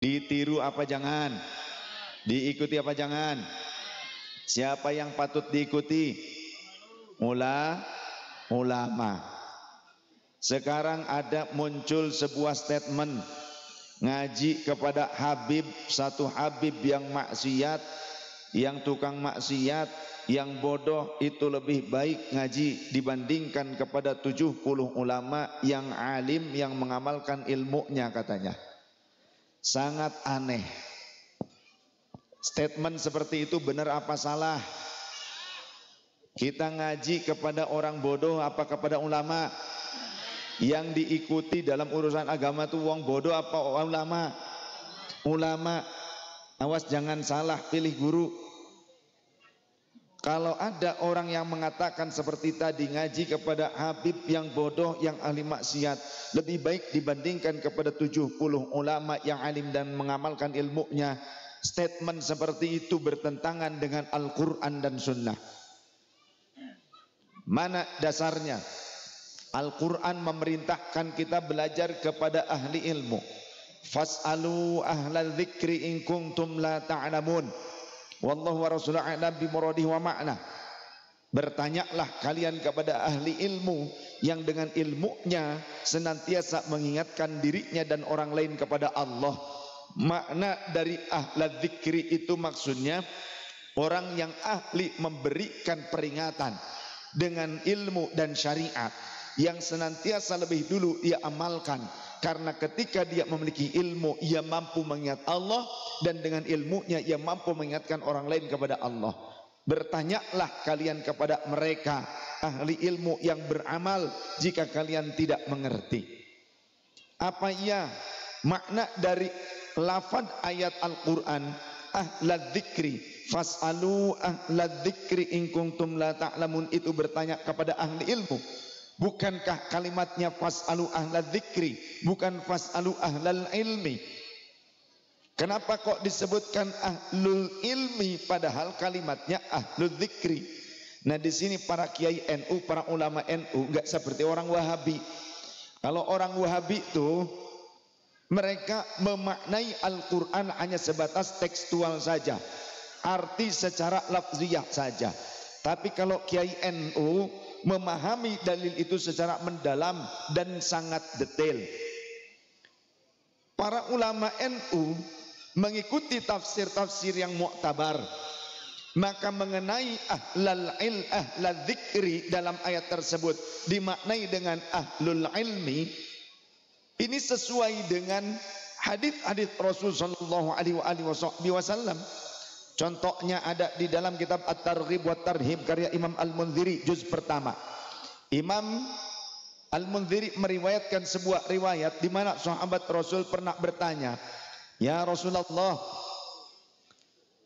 Ditiru apa jangan? Diikuti apa jangan? Siapa yang patut diikuti? Ulama. Sekarang ada muncul sebuah statement, ngaji kepada Habib, satu Habib yang maksiat, yang tukang maksiat, yang bodoh itu lebih baik ngaji dibandingkan kepada 70 ulama yang alim yang mengamalkan ilmunya katanya. Sangat aneh. Statement seperti itu benar apa salah? Kita ngaji kepada orang bodoh apa kepada ulama? Yang diikuti dalam urusan agama itu wong bodoh apa ulama? Ulama. Awas jangan salah pilih guru. Kalau ada orang yang mengatakan seperti tadi, ngaji kepada Habib yang bodoh, yang ahli maksiat, lebih baik dibandingkan kepada 70 ulama yang alim dan mengamalkan ilmunya. Statement seperti itu bertentangan dengan Al-Quran dan Sunnah. Mana dasarnya? Al-Quran memerintahkan kita belajar kepada ahli ilmu. Fas'alu ahlal dzikri in kuntum la ta'lamun. Wallahu wa rasuluhu a'lam bi muradihi wa ma'na. Bertanyalah kalian kepada ahli ilmu yang dengan ilmunya senantiasa mengingatkan dirinya dan orang lain kepada Allah. Makna dari ahlal dzikri itu maksudnya orang yang ahli memberikan peringatan dengan ilmu dan syariat, yang senantiasa lebih dulu ia amalkan, karena ketika dia memiliki ilmu ia mampu mengingat Allah, dan dengan ilmunya ia mampu mengingatkan orang lain kepada Allah. Bertanyalah kalian kepada mereka ahli ilmu yang beramal jika kalian tidak mengerti. Apa ia makna dari lafaz ayat Al-Quran ahlal dzikri fas'alu ahlal dzikri in kuntum la ta'lamun, itu bertanya kepada ahli ilmu? Bukankah kalimatnya fas'alu ahlal dzikri, bukan fas'alu ahlal ilmi? Kenapa kok disebutkan ahlul ilmi padahal kalimatnya ahlul dzikri? Nah di sini para kiai NU, para ulama NU enggak seperti orang Wahabi. Kalau orang Wahabi itu mereka memaknai Al-Quran hanya sebatas tekstual saja, arti secara lafziyah saja. Tapi kalau kiai NU memahami dalil itu secara mendalam dan sangat detail. Para ulama NU mengikuti tafsir-tafsir yang mu'tabar. Maka mengenai ahlal dzikri dalam ayat tersebut dimaknai dengan ahlul ilmi, ini sesuai dengan hadis-hadis Rasul sallallahu alaihi wasallam. Contohnya ada di dalam kitab At-Targhib wa Tarhib karya Imam Al-Munziri juz pertama. Imam Al-Munziri meriwayatkan sebuah riwayat di mana sahabat Rasul pernah bertanya, "Ya Rasulullah,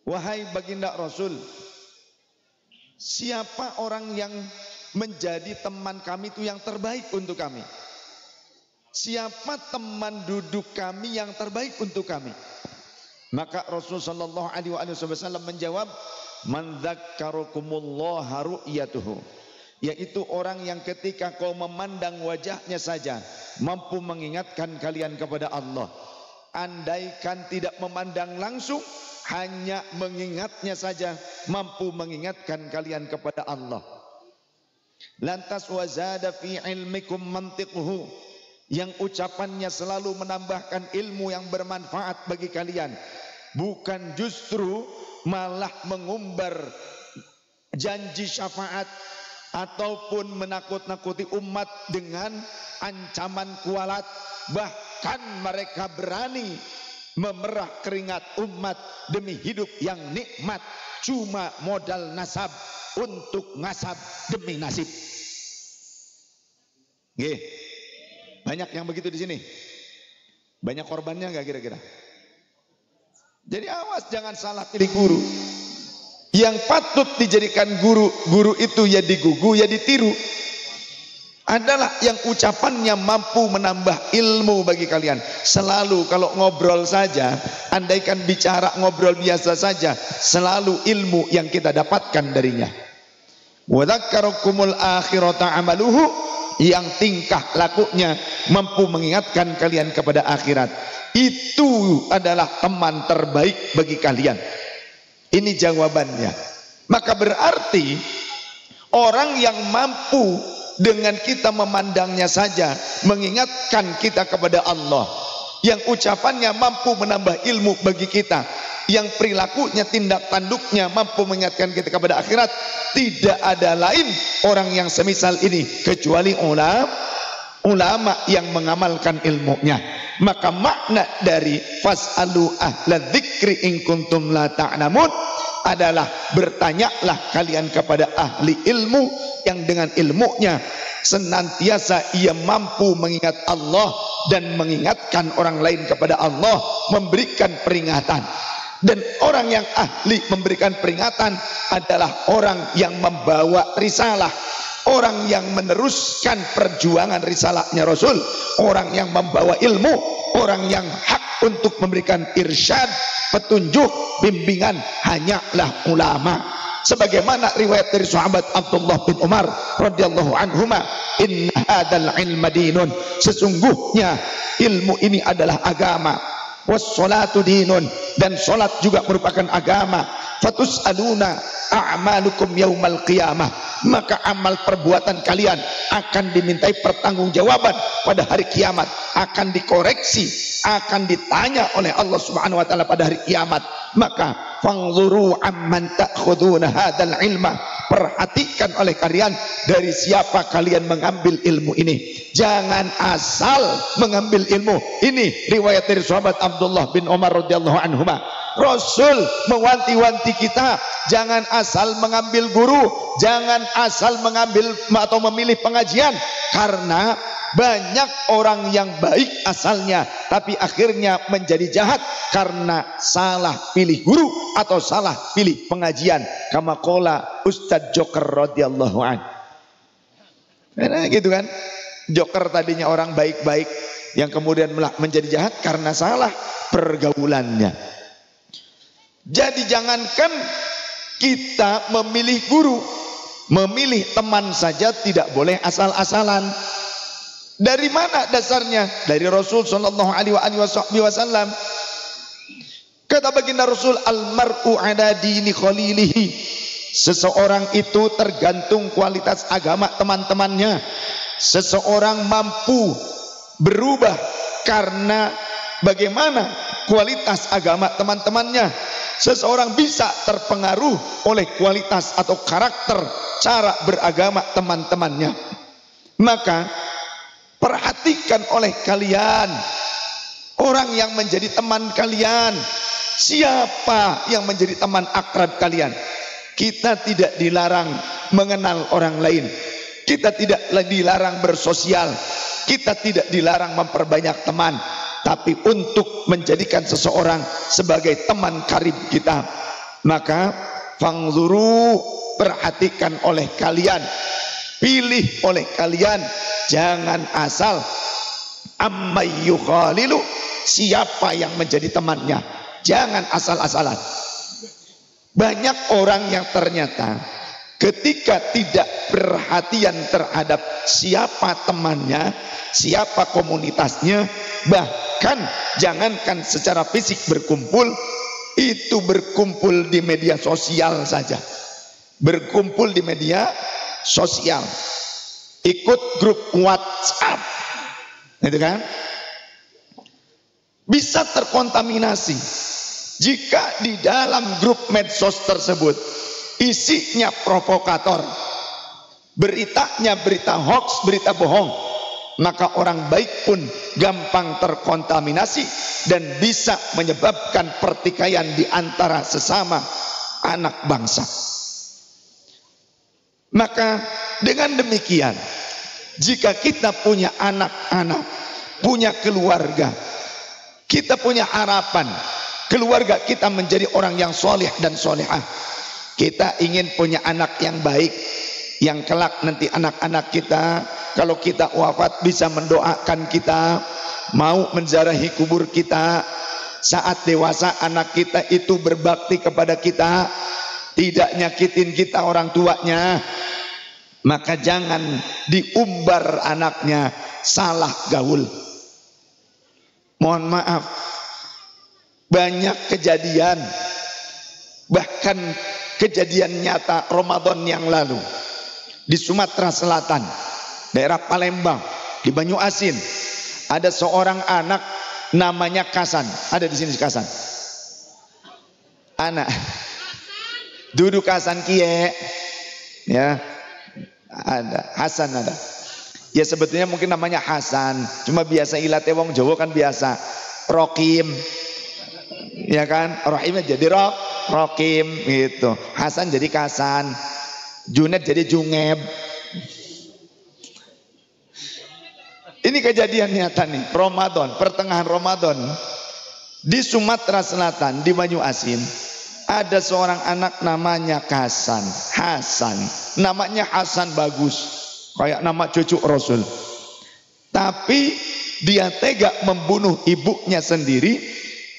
wahai baginda Rasul, siapa orang yang menjadi teman kami itu yang terbaik untuk kami? Siapa teman duduk kami yang terbaik untuk kami?" Maka Rasulullah sallallahu alaihi wasallam menjawab, "Man dzakarakumullah ru'yatuhu," yaitu orang yang ketika kau memandang wajahnya saja mampu mengingatkan kalian kepada Allah. Andaikan tidak memandang langsung, hanya mengingatnya saja mampu mengingatkan kalian kepada Allah. Lantas wazada fi ilmikum mantiquhu, yang ucapannya selalu menambahkan ilmu yang bermanfaat bagi kalian, bukan justru malah mengumbar janji syafaat ataupun menakut-nakuti umat dengan ancaman kualat. Bahkan mereka berani memerah keringat umat demi hidup yang nikmat, cuma modal nasab untuk ngasab demi nasib. Nggih. Banyak yang begitu di sini. Banyak korbannya nggak kira-kira? Jadi awas jangan salah pilih guru. Yang patut dijadikan guru itu ya digugu ya ditiru. Adalah yang ucapannya mampu menambah ilmu bagi kalian. Selalu kalau ngobrol saja, andaikan bicara ngobrol biasa saja, selalu ilmu yang kita dapatkan darinya. Wa dzakarakumul akhirata amaluhu, yang tingkah lakunya mampu mengingatkan kalian kepada akhirat. itu adalah teman terbaik bagi kalian. Ini jawabannya. Maka berarti orang yang mampu dengan kita memandangnya saja mengingatkan kita kepada Allah, yang ucapannya mampu menambah ilmu bagi kita, yang perilakunya, tindak tanduknya mampu mengingatkan kita kepada akhirat, tidak ada lain orang yang semisal ini kecuali ulama yang mengamalkan ilmunya. Maka makna dari fas'alu ahla dzikri in kuntum la ta'lamun adalah bertanyalah kalian kepada ahli ilmu yang dengan ilmunya senantiasa ia mampu mengingat Allah dan mengingatkan orang lain kepada Allah, memberikan peringatan. Dan orang yang ahli memberikan peringatan adalah orang yang membawa risalah, orang yang meneruskan perjuangan risalahnya Rasul, orang yang membawa ilmu, orang yang hak untuk memberikan irsyad, petunjuk, bimbingan hanyalah ulama. Sebagaimana riwayat dari sahabat Abdullah bin Umar radhiyallahu anhuma, inna hadzal ilma dinun, sesungguhnya ilmu ini adalah agama, wassalatu dinun, dan salat juga merupakan agama, fatus'aluna a'malukum yaumal qiyamah, maka amal perbuatan kalian akan dimintai pertanggungjawaban pada hari kiamat, akan dikoreksi, akan ditanya oleh Allah Subhanahu wa taala pada hari kiamat. Maka fanzuru amman ta'khuduna hadzal ilma, perhatikan oleh kalian dari siapa kalian mengambil ilmu ini. Jangan asal mengambil ilmu. Ini riwayat dari sahabat Abdullah bin Umar radhiyallahu anhuma. Rasul mewanti-wanti kita jangan asal mengambil guru, jangan asal mengambil atau memilih pengajian, karena banyak orang yang baik asalnya tapi akhirnya menjadi jahat karena salah pilih guru atau salah pilih pengajian. Kama qala Ustadz Joker radhiyallahu an. Nah, gitu kan? Joker tadinya orang baik-baik yang kemudian menjadi jahat karena salah pergaulannya. Jadi jangankan kita memilih guru, memilih teman saja tidak boleh asal-asalan. Dari mana dasarnya? Dari Rasul sallallahu alaihi wasallam. Kata baginda Rasul, al-mar'u ala dini khalilihi. Seseorang itu tergantung kualitas agama teman-temannya. Seseorang mampu berubah karena bagaimana kualitas agama teman-temannya. Seseorang bisa terpengaruh oleh kualitas atau karakter cara beragama teman-temannya. Maka perhatikan oleh kalian orang yang menjadi teman kalian. Siapa yang menjadi teman akrab kalian? Kita tidak dilarang mengenal orang lain, kita tidak dilarang bersosial, kita tidak dilarang memperbanyak teman. Tapi untuk menjadikan seseorang sebagai teman karib kita, maka fangzuru, perhatikan oleh kalian, pilih oleh kalian, jangan asal ammayu khalilu, siapa yang menjadi temannya, jangan asal-asalan. Banyak orang yang ternyata ketika tidak perhatian terhadap siapa temannya, siapa komunitasnya, bahkan jangankan secara fisik berkumpul, itu berkumpul di media sosial saja, berkumpul di media sosial, ikut grup WhatsApp, gitu kan, bisa terkontaminasi jika di dalam grup medsos tersebut isinya provokator, beritanya berita hoax, berita bohong, maka orang baik pun gampang terkontaminasi dan bisa menyebabkan pertikaian di antara sesama anak bangsa. Maka dengan demikian, jika kita punya anak-anak, punya keluarga, kita punya harapan keluarga kita menjadi orang yang soleh dan solehah, kita ingin punya anak yang baik, yang kelak nanti anak-anak kita kalau kita wafat bisa mendoakan kita, mau menziarahi kubur kita. Saat dewasa anak kita itu berbakti kepada kita, tidak nyakitin kita orang tuanya. Maka jangan diumbar anaknya salah gaul. Mohon maaf, banyak kejadian, bahkan kejadian nyata Ramadan yang lalu di Sumatera Selatan, daerah Palembang, di Banyu Asin, ada seorang anak namanya Kasan. Ada di sini Kasan. Anak duduk Kasan kie, ya, ada Hasan ada. Ya sebetulnya mungkin namanya Hasan, cuma biasa ilate wong Jawa kan biasa Rokim, ya kan, Rohimnya jadi Rokim gitu. Hasan jadi Kasan, Junet jadi Jungeb. Ini kejadian nyata nih, Ramadan, pertengahan Ramadan di Sumatera Selatan, di Banyu Asin, ada seorang anak namanya Hasan. Namanya Hasan bagus, kayak nama cucu Rasul. Tapi dia tega membunuh ibunya sendiri,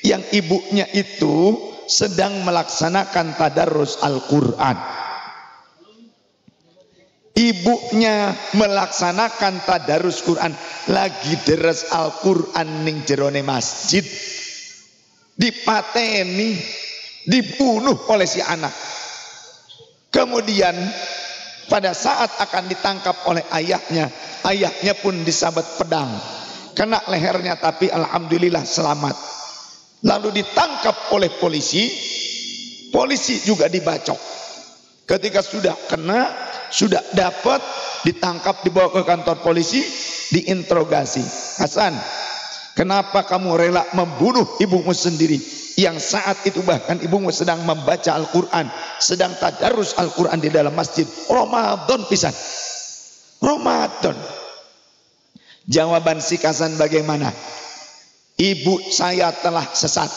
yang ibunya itu sedang melaksanakan tadarrus Al-Quran. Ibunya melaksanakan tadarus Quran, lagi deres Al-Quran ning jerone masjid, dipateni, dibunuh oleh si anak. Kemudian pada saat akan ditangkap oleh ayahnya, ayahnya pun disabet pedang, kena lehernya, tapi alhamdulillah selamat. Lalu ditangkap oleh polisi, polisi juga dibacok. Ketika sudah kena, sudah dapat, ditangkap, dibawa ke kantor polisi, diinterogasi. Hasan, kenapa kamu rela membunuh ibumu sendiri, yang saat itu bahkan ibumu sedang membaca Al-Quran, sedang tadarus Al-Quran di dalam masjid, Ramadan pisan, Ramadan. Jawaban si Hasan bagaimana? Ibu saya telah sesat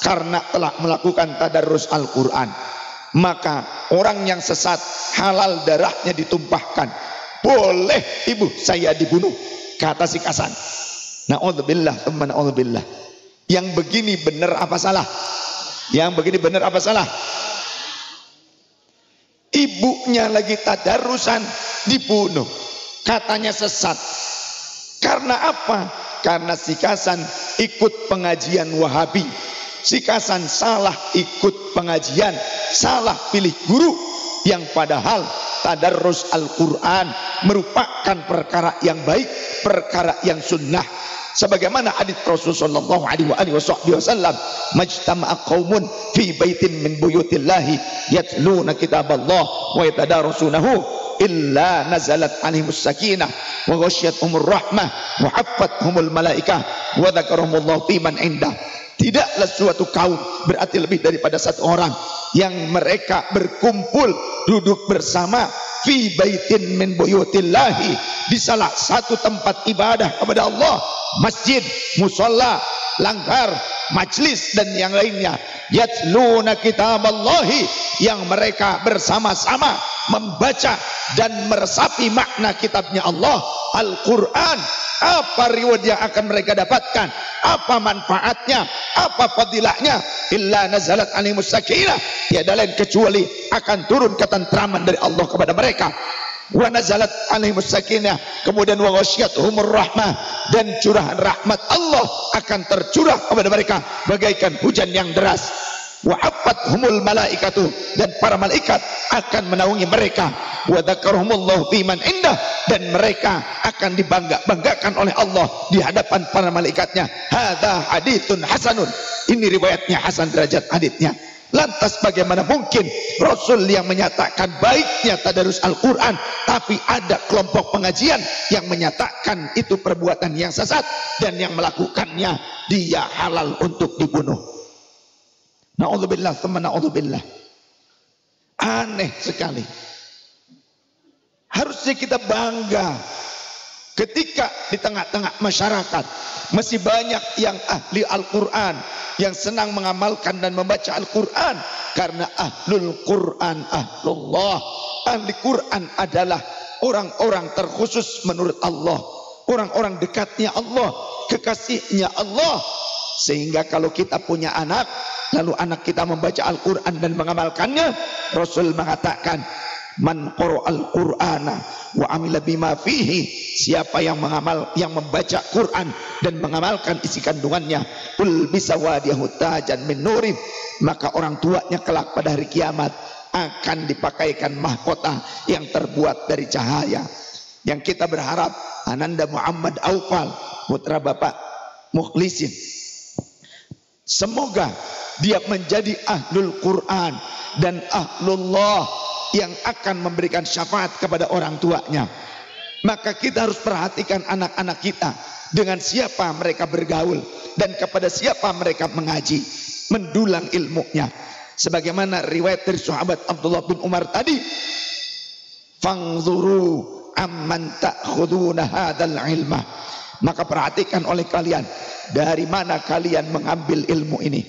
karena telah melakukan tadarus Al-Quran. Maka orang yang sesat halal darahnya ditumpahkan, boleh ibu saya dibunuh, kata si Hasan. Na'udzubillah, teman, na'udzubillah. Yang begini benar apa salah? Yang begini benar apa salah? Ibunya lagi tadarusan dibunuh, katanya sesat. Karena apa? Karena si Hasan ikut pengajian Wahabi. Si Hasan salah ikut pengajian, salah pilih guru, yang padahal tadarrus Al-Quran merupakan perkara yang baik, perkara yang sunnah. Sebagaimana hadits Rasulullah sallallahu alaihi wasallam, majtama'a qaumun fi baitin min buyutillahi yatluna kitaballah wa yatadarasunahu illa nazalat alaihimus sakinah wa ghasyiyatuhumur rahmah wa haffathumul malaikah wa dzakarahumullahu fi man indah. Tidaklah suatu kaum, berarti lebih daripada satu orang, yang mereka berkumpul duduk bersama fi baitin min buyutillahi, di salah satu tempat ibadah kepada Allah, masjid, musola, langgar, majlis dan yang lainnya, yatluna kitaballahi, yang mereka bersama-sama membaca dan meresapi makna kitabnya Allah, Al-Quran. Apa reward yang akan mereka dapatkan? Apa manfaatnya? Apa fadilahnya? Illa nazalat alaihimus sakinah, tiada lain kecuali akan turun ketentraman dari Allah kepada mereka. Wa nazalat alaihimus sakinah, kemudian wa ghasyiyatuhumur rahmah, dan curahan rahmat Allah akan tercurah kepada mereka bagaikan hujan yang deras. Wa haffathumul malaikatu, dan para malaikat akan menaungi mereka. Wa dzakarahumullahu fi man indah, dan mereka akan dibangga-banggakan oleh Allah di hadapan para malaikatnya. Hadza haditsun hasanun, ini riwayatnya hasan derajat haditsnya. Lantas bagaimana mungkin Rasul yang menyatakan baiknya tadarus Al-Quran, tapi ada kelompok pengajian yang menyatakan itu perbuatan yang sesat, dan yang melakukannya dia halal untuk dibunuh. Na'udzubillah, teman, na'udzubillah. Aneh sekali. Harusnya kita bangga ketika di tengah-tengah masyarakat masih banyak yang ahli Al-Quran, yang senang mengamalkan dan membaca Al-Quran. Karena ahlul Quran ahlullah, ahli Quran adalah orang-orang terkhusus menurut Allah, orang-orang dekatnya Allah, kekasihnya Allah. Sehingga kalau kita punya anak, lalu anak kita membaca Al-Quran dan mengamalkannya, Rasul mengatakan, Man qara'al Qur'ana wa amila bima fihi, siapa yang membaca Quran dan mengamalkan isi kandungannya, ul bisawadiyahu tajan min nurin, maka orang tuanya kelak pada hari kiamat akan dipakaikan mahkota yang terbuat dari cahaya. Yang kita berharap Ananda Muhammad Aufal, putra Bapak Mukhlisin, semoga dia menjadi ahlul Quran dan ahlullah yang akan memberikan syafaat kepada orang tuanya. Maka kita harus perhatikan anak-anak kita, dengan siapa mereka bergaul dan kepada siapa mereka mengaji, mendulang ilmunya. Sebagaimana riwayat dari sahabat Abdullah bin Umar tadi, fangzuru amman ta'khuduna hadzal ilma, maka perhatikan oleh kalian dari mana kalian mengambil ilmu ini.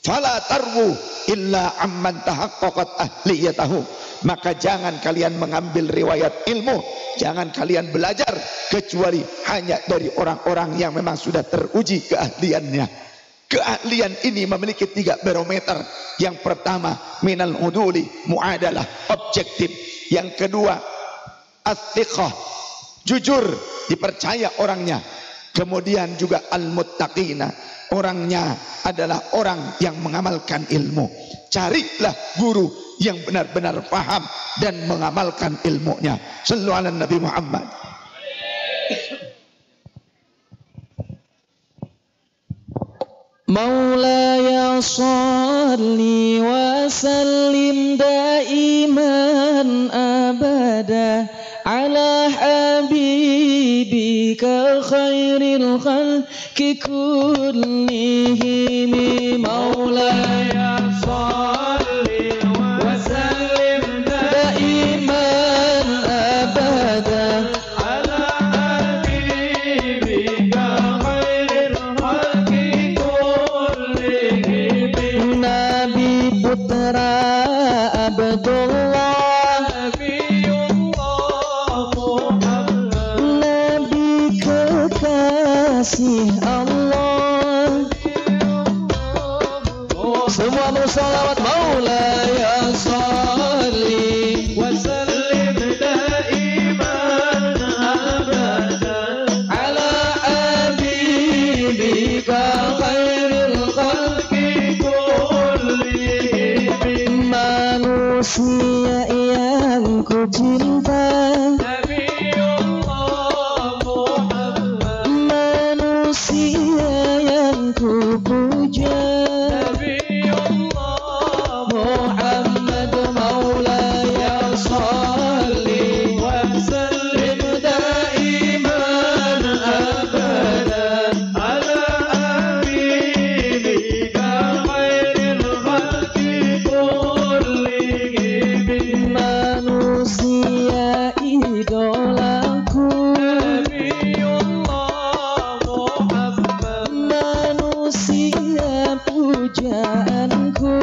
Fala tarwu illa amman tahaqqaqat ahliyatahu, maka jangan kalian mengambil riwayat ilmu, jangan kalian belajar kecuali hanya dari orang-orang yang memang sudah teruji keahliannya. Keahlian ini memiliki 3 barometer. Yang pertama, minal uduli, muadalah, objektif. Yang kedua, as-thiqah, jujur, dipercaya orangnya. Kemudian juga al-muttaqina, orangnya adalah orang yang mengamalkan ilmu. Carilah guru yang benar-benar paham dan mengamalkan ilmunya. Sallu ala Nabi Muhammad. Maulaya salli wa sallim daiman abada ala habibika khairil khalqi kullihim. Maulaya salli wa sallim daiman abada ala habibika khairil khalqi kullihim. Nabi putra Abdullah, kasih Allah. Semua bersalawat. Maulaya salli wa sallim daiman abada ala habibika khairil khalqi kullihim. Manusia yang ku cinta, yang ku puja, Nabiullah Muhammad. Maulaya salli wa sallim daiman abada ala habibika khairil khalqi kullihim. Manusia idolaku, pujaanku,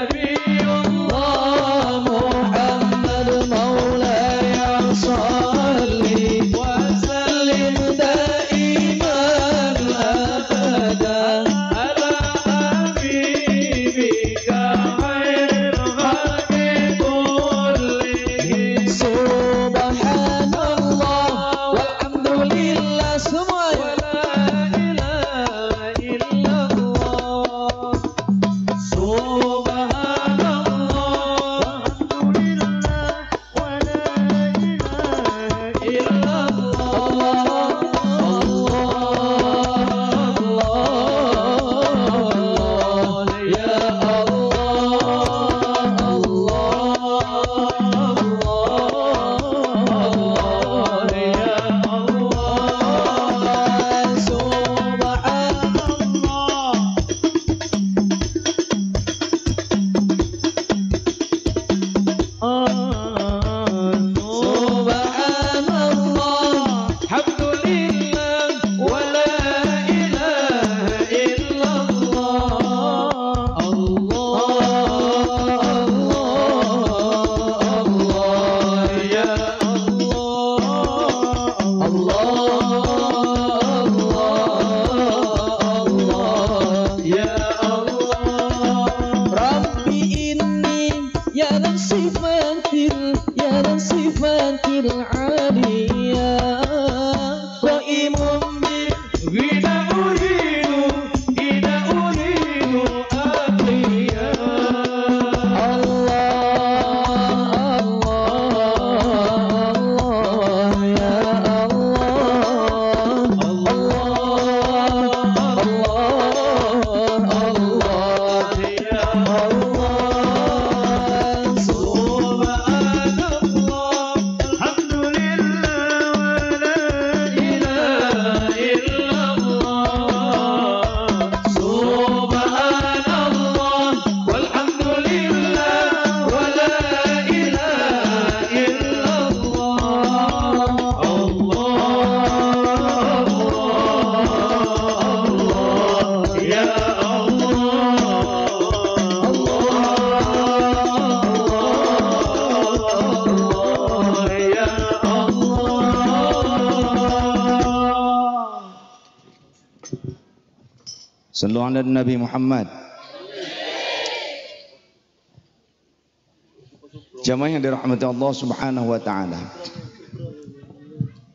Nabiullah Muhammad. Maulaya salli wa sallim daiman abada ala habibika khairil khalqi kullihim. Subhanallah walhamdulillah, semua Allah. Sallu ala Nabi Muhammad. Jamaah yang dirahmati Allah Subhanahu wa taala.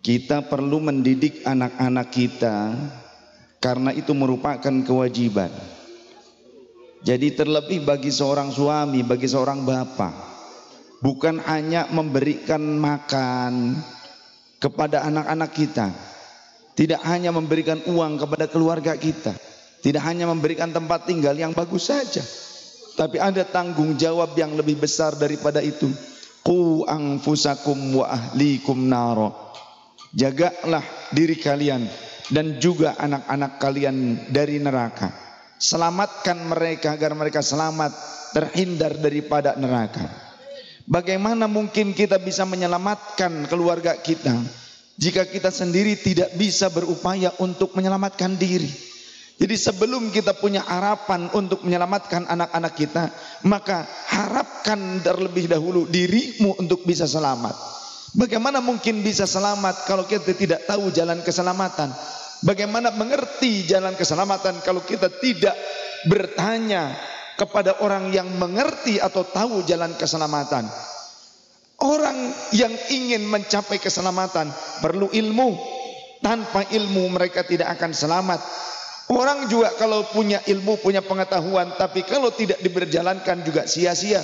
Kita perlu mendidik anak-anak kita karena itu merupakan kewajiban. Jadi terlebih bagi seorang suami, bagi seorang bapak, bukan hanya memberikan makan kepada anak-anak kita, tidak hanya memberikan uang kepada keluarga kita, tidak hanya memberikan tempat tinggal yang bagus saja, tapi ada tanggung jawab yang lebih besar daripada itu. Qu anfusakum wa ahlikum naro. Jagalah diri kalian dan juga anak-anak kalian dari neraka. Selamatkan mereka agar mereka selamat, terhindar daripada neraka. Bagaimana mungkin kita bisa menyelamatkan keluarga kita jika kita sendiri tidak bisa berupaya untuk menyelamatkan diri? Jadi sebelum kita punya harapan untuk menyelamatkan anak-anak kita, maka harapkan terlebih dahulu dirimu untuk bisa selamat. Bagaimana mungkin bisa selamat kalau kita tidak tahu jalan keselamatan? Bagaimana mengerti jalan keselamatan kalau kita tidak bertanya kepada orang yang mengerti atau tahu jalan keselamatan? Orang yang ingin mencapai keselamatan perlu ilmu. Tanpa ilmu mereka tidak akan selamat. Orang juga kalau punya ilmu, punya pengetahuan, tapi kalau tidak diberjalankan juga sia-sia.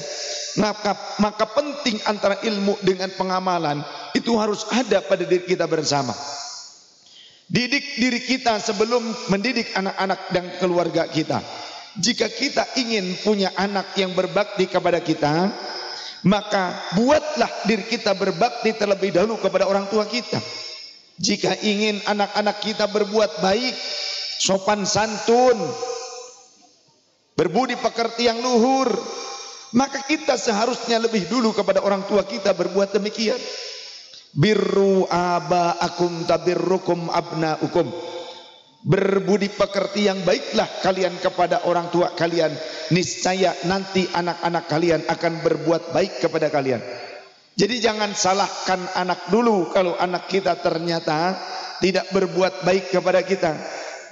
Maka penting antara ilmu dengan pengamalan itu harus ada pada diri kita bersama. Didik diri kita sebelum mendidik anak-anak dan keluarga kita. Jika kita ingin punya anak yang berbakti kepada kita, maka buatlah diri kita berbakti terlebih dahulu kepada orang tua kita. Jika ingin anak-anak kita berbuat baik, sopan santun, berbudi pekerti yang luhur, maka kita seharusnya lebih dulu kepada orang tua kita berbuat demikian. Birru aba'akum tabirrukum abna'ukum. Berbudi pekerti yang baiklah kalian kepada orang tua kalian, niscaya nanti anak-anak kalian akan berbuat baik kepada kalian. Jadi jangan salahkan anak dulu kalau anak kita ternyata tidak berbuat baik kepada kita.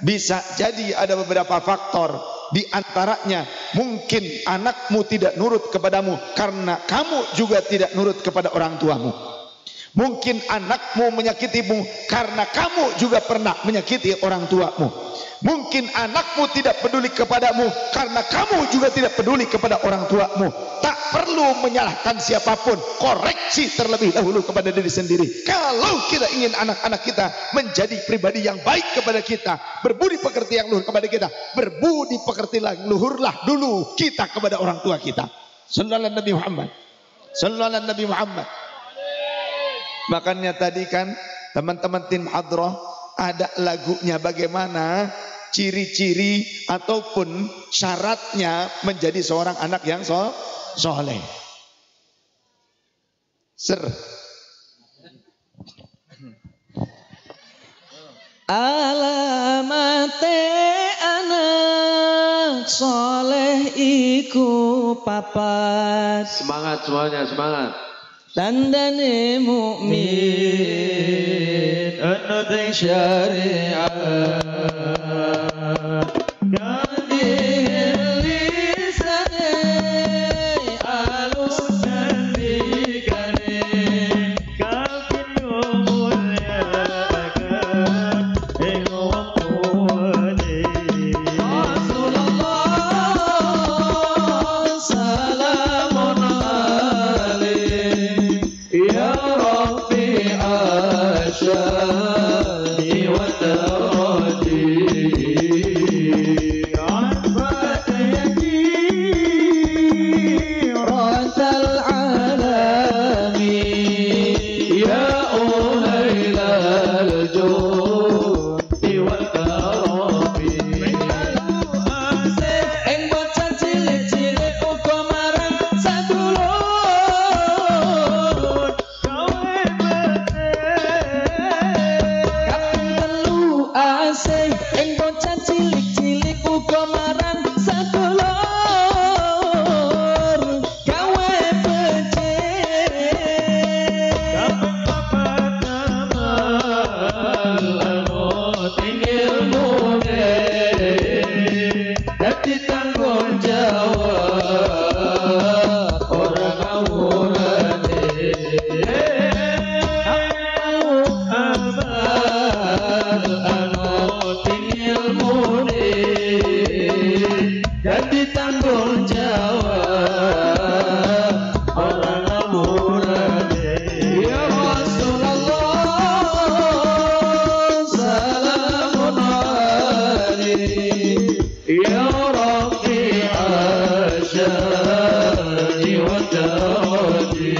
Bisa jadi ada beberapa faktor, di antaranya mungkin anakmu tidak nurut kepadamu karena kamu juga tidak nurut kepada orang tuamu. Mungkin anakmu menyakitimu karena kamu juga pernah menyakiti orang tuamu. Mungkin anakmu tidak peduli kepadamu karena kamu juga tidak peduli kepada orang tuamu. Tak perlu menyalahkan siapapun, koreksi terlebih dahulu kepada diri sendiri. Kalau kita ingin anak-anak kita menjadi pribadi yang baik kepada kita, berbudi pekerti yang luhur kepada kita, berbudi pekerti yang luhurlah dulu kita kepada orang tua kita. Sallallahu alaihi Nabi Muhammad. Sallallahu alaihi Nabi Muhammad. Makanya tadi kan teman-teman tim hadroh ada lagunya bagaimana ciri-ciri ataupun syaratnya menjadi seorang anak yang soleh. Alamate anak soleh iku papat. Semangat semuanya, semangat. Tandane mukmin ana teng syariat ganti lisane alus nandikane kafir muliakan ing wektu Rasulullah salamun alaihi ya Rabbi asyani wa tarati jadi tanggung jawab orang amurane. Ya Rasulullah salamun alaihi ya Rafi asyani wa darati.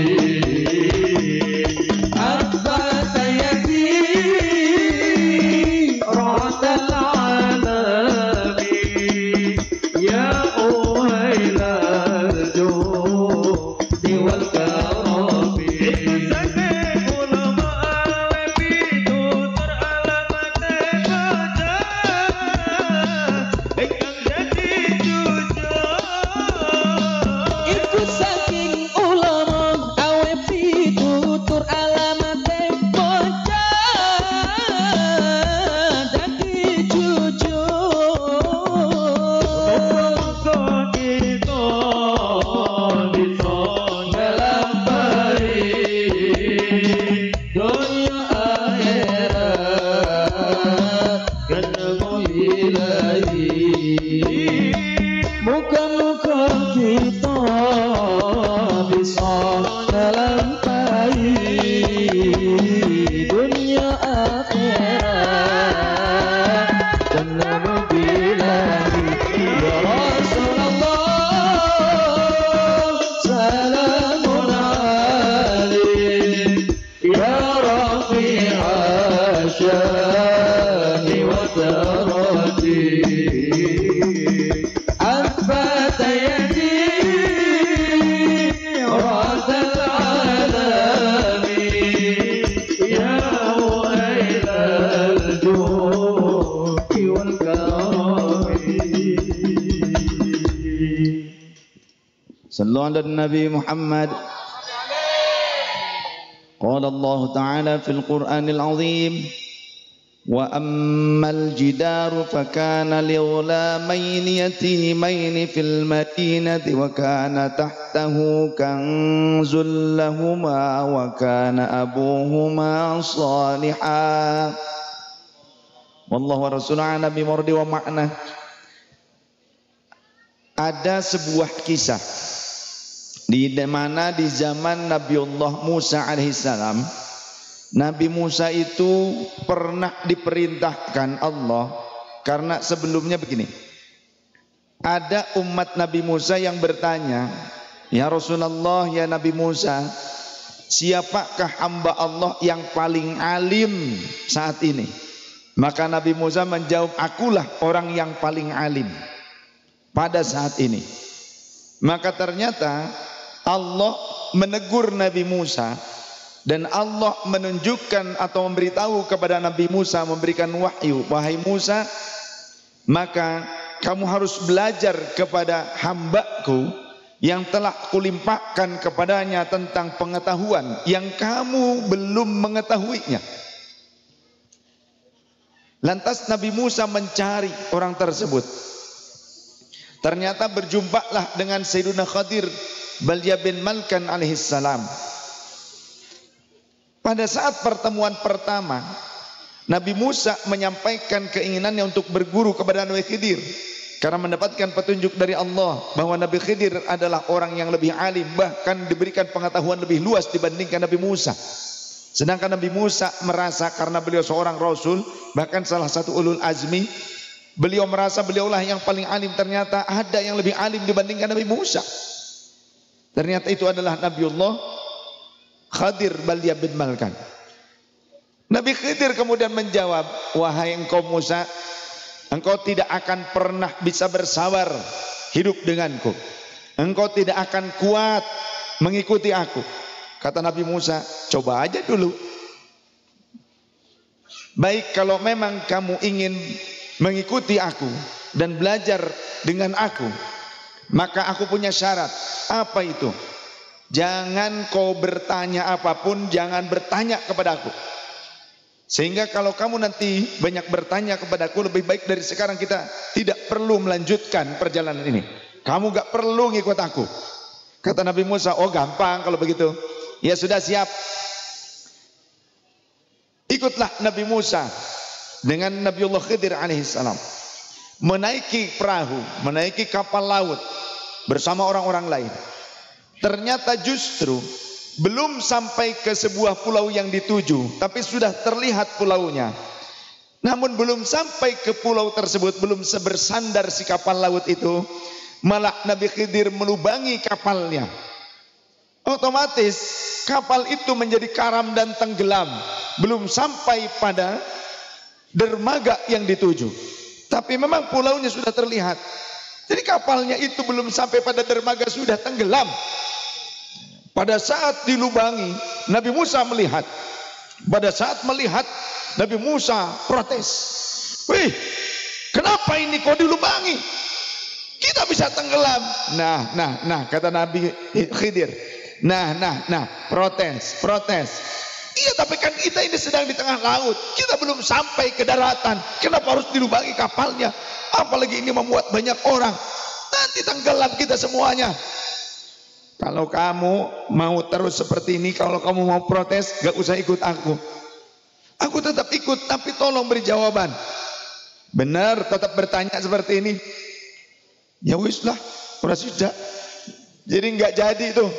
صلوا على النبي محمد. قال الله تعالى في القرآن العظيم وأما الجدار فكان لغلامين يتيمين في المدينة وكان تحته كنز لهما وكان أبوهما صالحا والله ورسوله أعلم بمراد ومعنى. Ada sebuah kisah di mana di zaman Nabiullah Musa alaihissalam, Nabi Musa itu pernah diperintahkan Allah, karena sebelumnya begini, ada umat Nabi Musa yang bertanya, ya Rasulullah, ya Nabi Musa, siapakah hamba Allah yang paling alim saat ini? Maka Nabi Musa menjawab, akulah orang yang paling alim pada saat ini. Maka ternyata Allah menegur Nabi Musa, dan Allah menunjukkan atau memberitahu kepada Nabi Musa, memberikan wahyu, wahai Musa, maka kamu harus belajar kepada hambaku yang telah kulimpahkan kepadanya tentang pengetahuan yang kamu belum mengetahuinya. Lantas Nabi Musa mencari orang tersebut. Ternyata berjumpalah dengan Sayyiduna Khadir Balya bin Malkan alaihissalam. Pada saat pertemuan pertama, Nabi Musa menyampaikan keinginannya untuk berguru kepada Nabi Khidir, karena mendapatkan petunjuk dari Allah bahwa Nabi Khidir adalah orang yang lebih alim, bahkan diberikan pengetahuan lebih luas dibandingkan Nabi Musa. Sedangkan Nabi Musa merasa karena beliau seorang Rasul, bahkan salah satu ulul azmi, beliau merasa beliaulah yang paling alim. Ternyata ada yang lebih alim dibandingkan Nabi Musa. Ternyata itu adalah Nabiullah Khadir Balya bin Malkan. Nabi Khidir kemudian menjawab, wahai engkau Musa, engkau tidak akan pernah bisa bersabar hidup denganku. Engkau tidak akan kuat mengikuti aku. Kata Nabi Musa, coba aja dulu. Baik, kalau memang kamu ingin mengikuti aku dan belajar dengan aku, maka aku punya syarat. Apa itu? Jangan kau bertanya apapun, jangan bertanya kepadaku. Sehingga kalau kamu nanti banyak bertanya kepadaku, lebih baik dari sekarang kita tidak perlu melanjutkan perjalanan ini. Kamu gak perlu ngikut aku. Kata Nabi Musa, oh gampang kalau begitu. Ya sudah, siap. Ikutlah Nabi Musa dengan Nabiullah Khidir alaihissalam. menaiki perahu, menaiki kapal laut bersama orang-orang lain. Ternyata justru belum sampai ke sebuah pulau yang dituju, tapi sudah terlihat pulaunya. Namun belum sampai ke pulau tersebut, belum bersandar si kapal laut itu, malah Nabi Khidir melubangi kapalnya. Otomatis kapal itu menjadi karam dan tenggelam, belum sampai pada dermaga yang dituju. Tapi memang pulaunya sudah terlihat. Jadi kapalnya itu belum sampai pada dermaga sudah tenggelam. Pada saat dilubangi, Nabi Musa melihat. Pada saat melihat, Nabi Musa protes. Wih, kenapa ini kok dilubangi? Kita bisa tenggelam. Nah, kata Nabi Khidir. Nah, protes. Iya, tapi kan kita ini sedang di tengah laut. Kita belum sampai ke daratan. Kenapa harus dilubangi kapalnya? Apalagi ini memuat banyak orang. Nanti tenggelam kita semuanya. Kalau kamu mau terus seperti ini, kalau kamu mau protes, gak usah ikut aku. Aku tetap ikut, tapi tolong beri jawaban. Benar, tetap bertanya seperti ini. Ya wis lah, sudah. Jadi gak jadi tuh.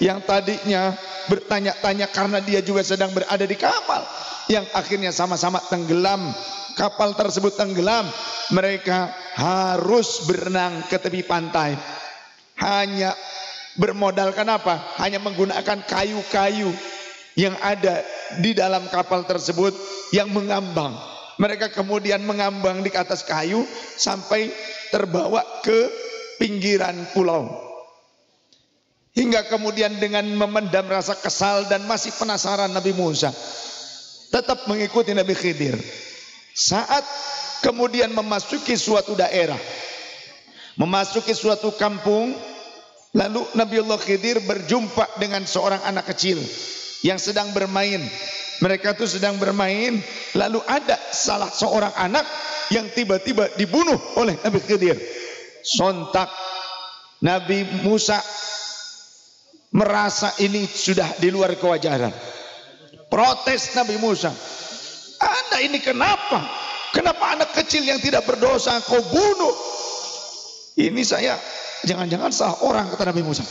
Yang tadinya bertanya-tanya karena dia juga sedang berada di kapal. Yang akhirnya sama-sama tenggelam. Kapal tersebut tenggelam. Mereka harus berenang ke tepi pantai. Hanya bermodalkan apa? Hanya menggunakan kayu-kayu yang ada di dalam kapal tersebut yang mengambang. Mereka kemudian mengambang di atas kayu sampai terbawa ke pinggiran pulau. Hingga kemudian dengan memendam rasa kesal dan masih penasaran, Nabi Musa tetap mengikuti Nabi Khidir. Saat kemudian memasuki suatu daerah, memasuki suatu kampung, lalu Nabiullah Khidir berjumpa dengan seorang anak kecil yang sedang bermain. Mereka itu sedang bermain, lalu ada salah seorang anak yang tiba-tiba dibunuh oleh Nabi Khidir. Sontak Nabi Musa merasa ini sudah di luar kewajaran. Protes Nabi Musa, Anda ini kenapa? Kenapa anak kecil yang tidak berdosa kau bunuh? Ini saya jangan-jangan salah orang, kata Nabi Musa.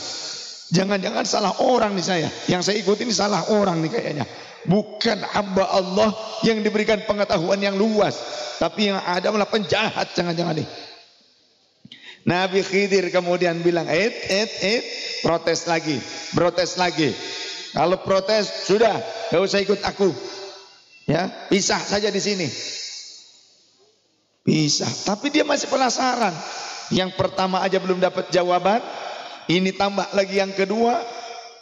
Jangan-jangan salah orang nih saya. Yang saya ikuti ini salah orang nih kayaknya. Bukan hamba Allah yang diberikan pengetahuan yang luas, tapi yang ada malah penjahat, jangan-jangan nih. Nabi Khidir kemudian bilang, protes lagi. Kalau protes sudah, gak usah ikut aku. Ya, pisah saja di sini. Pisah. Tapi dia masih penasaran. Yang pertama aja belum dapat jawaban, ini tambah lagi yang kedua,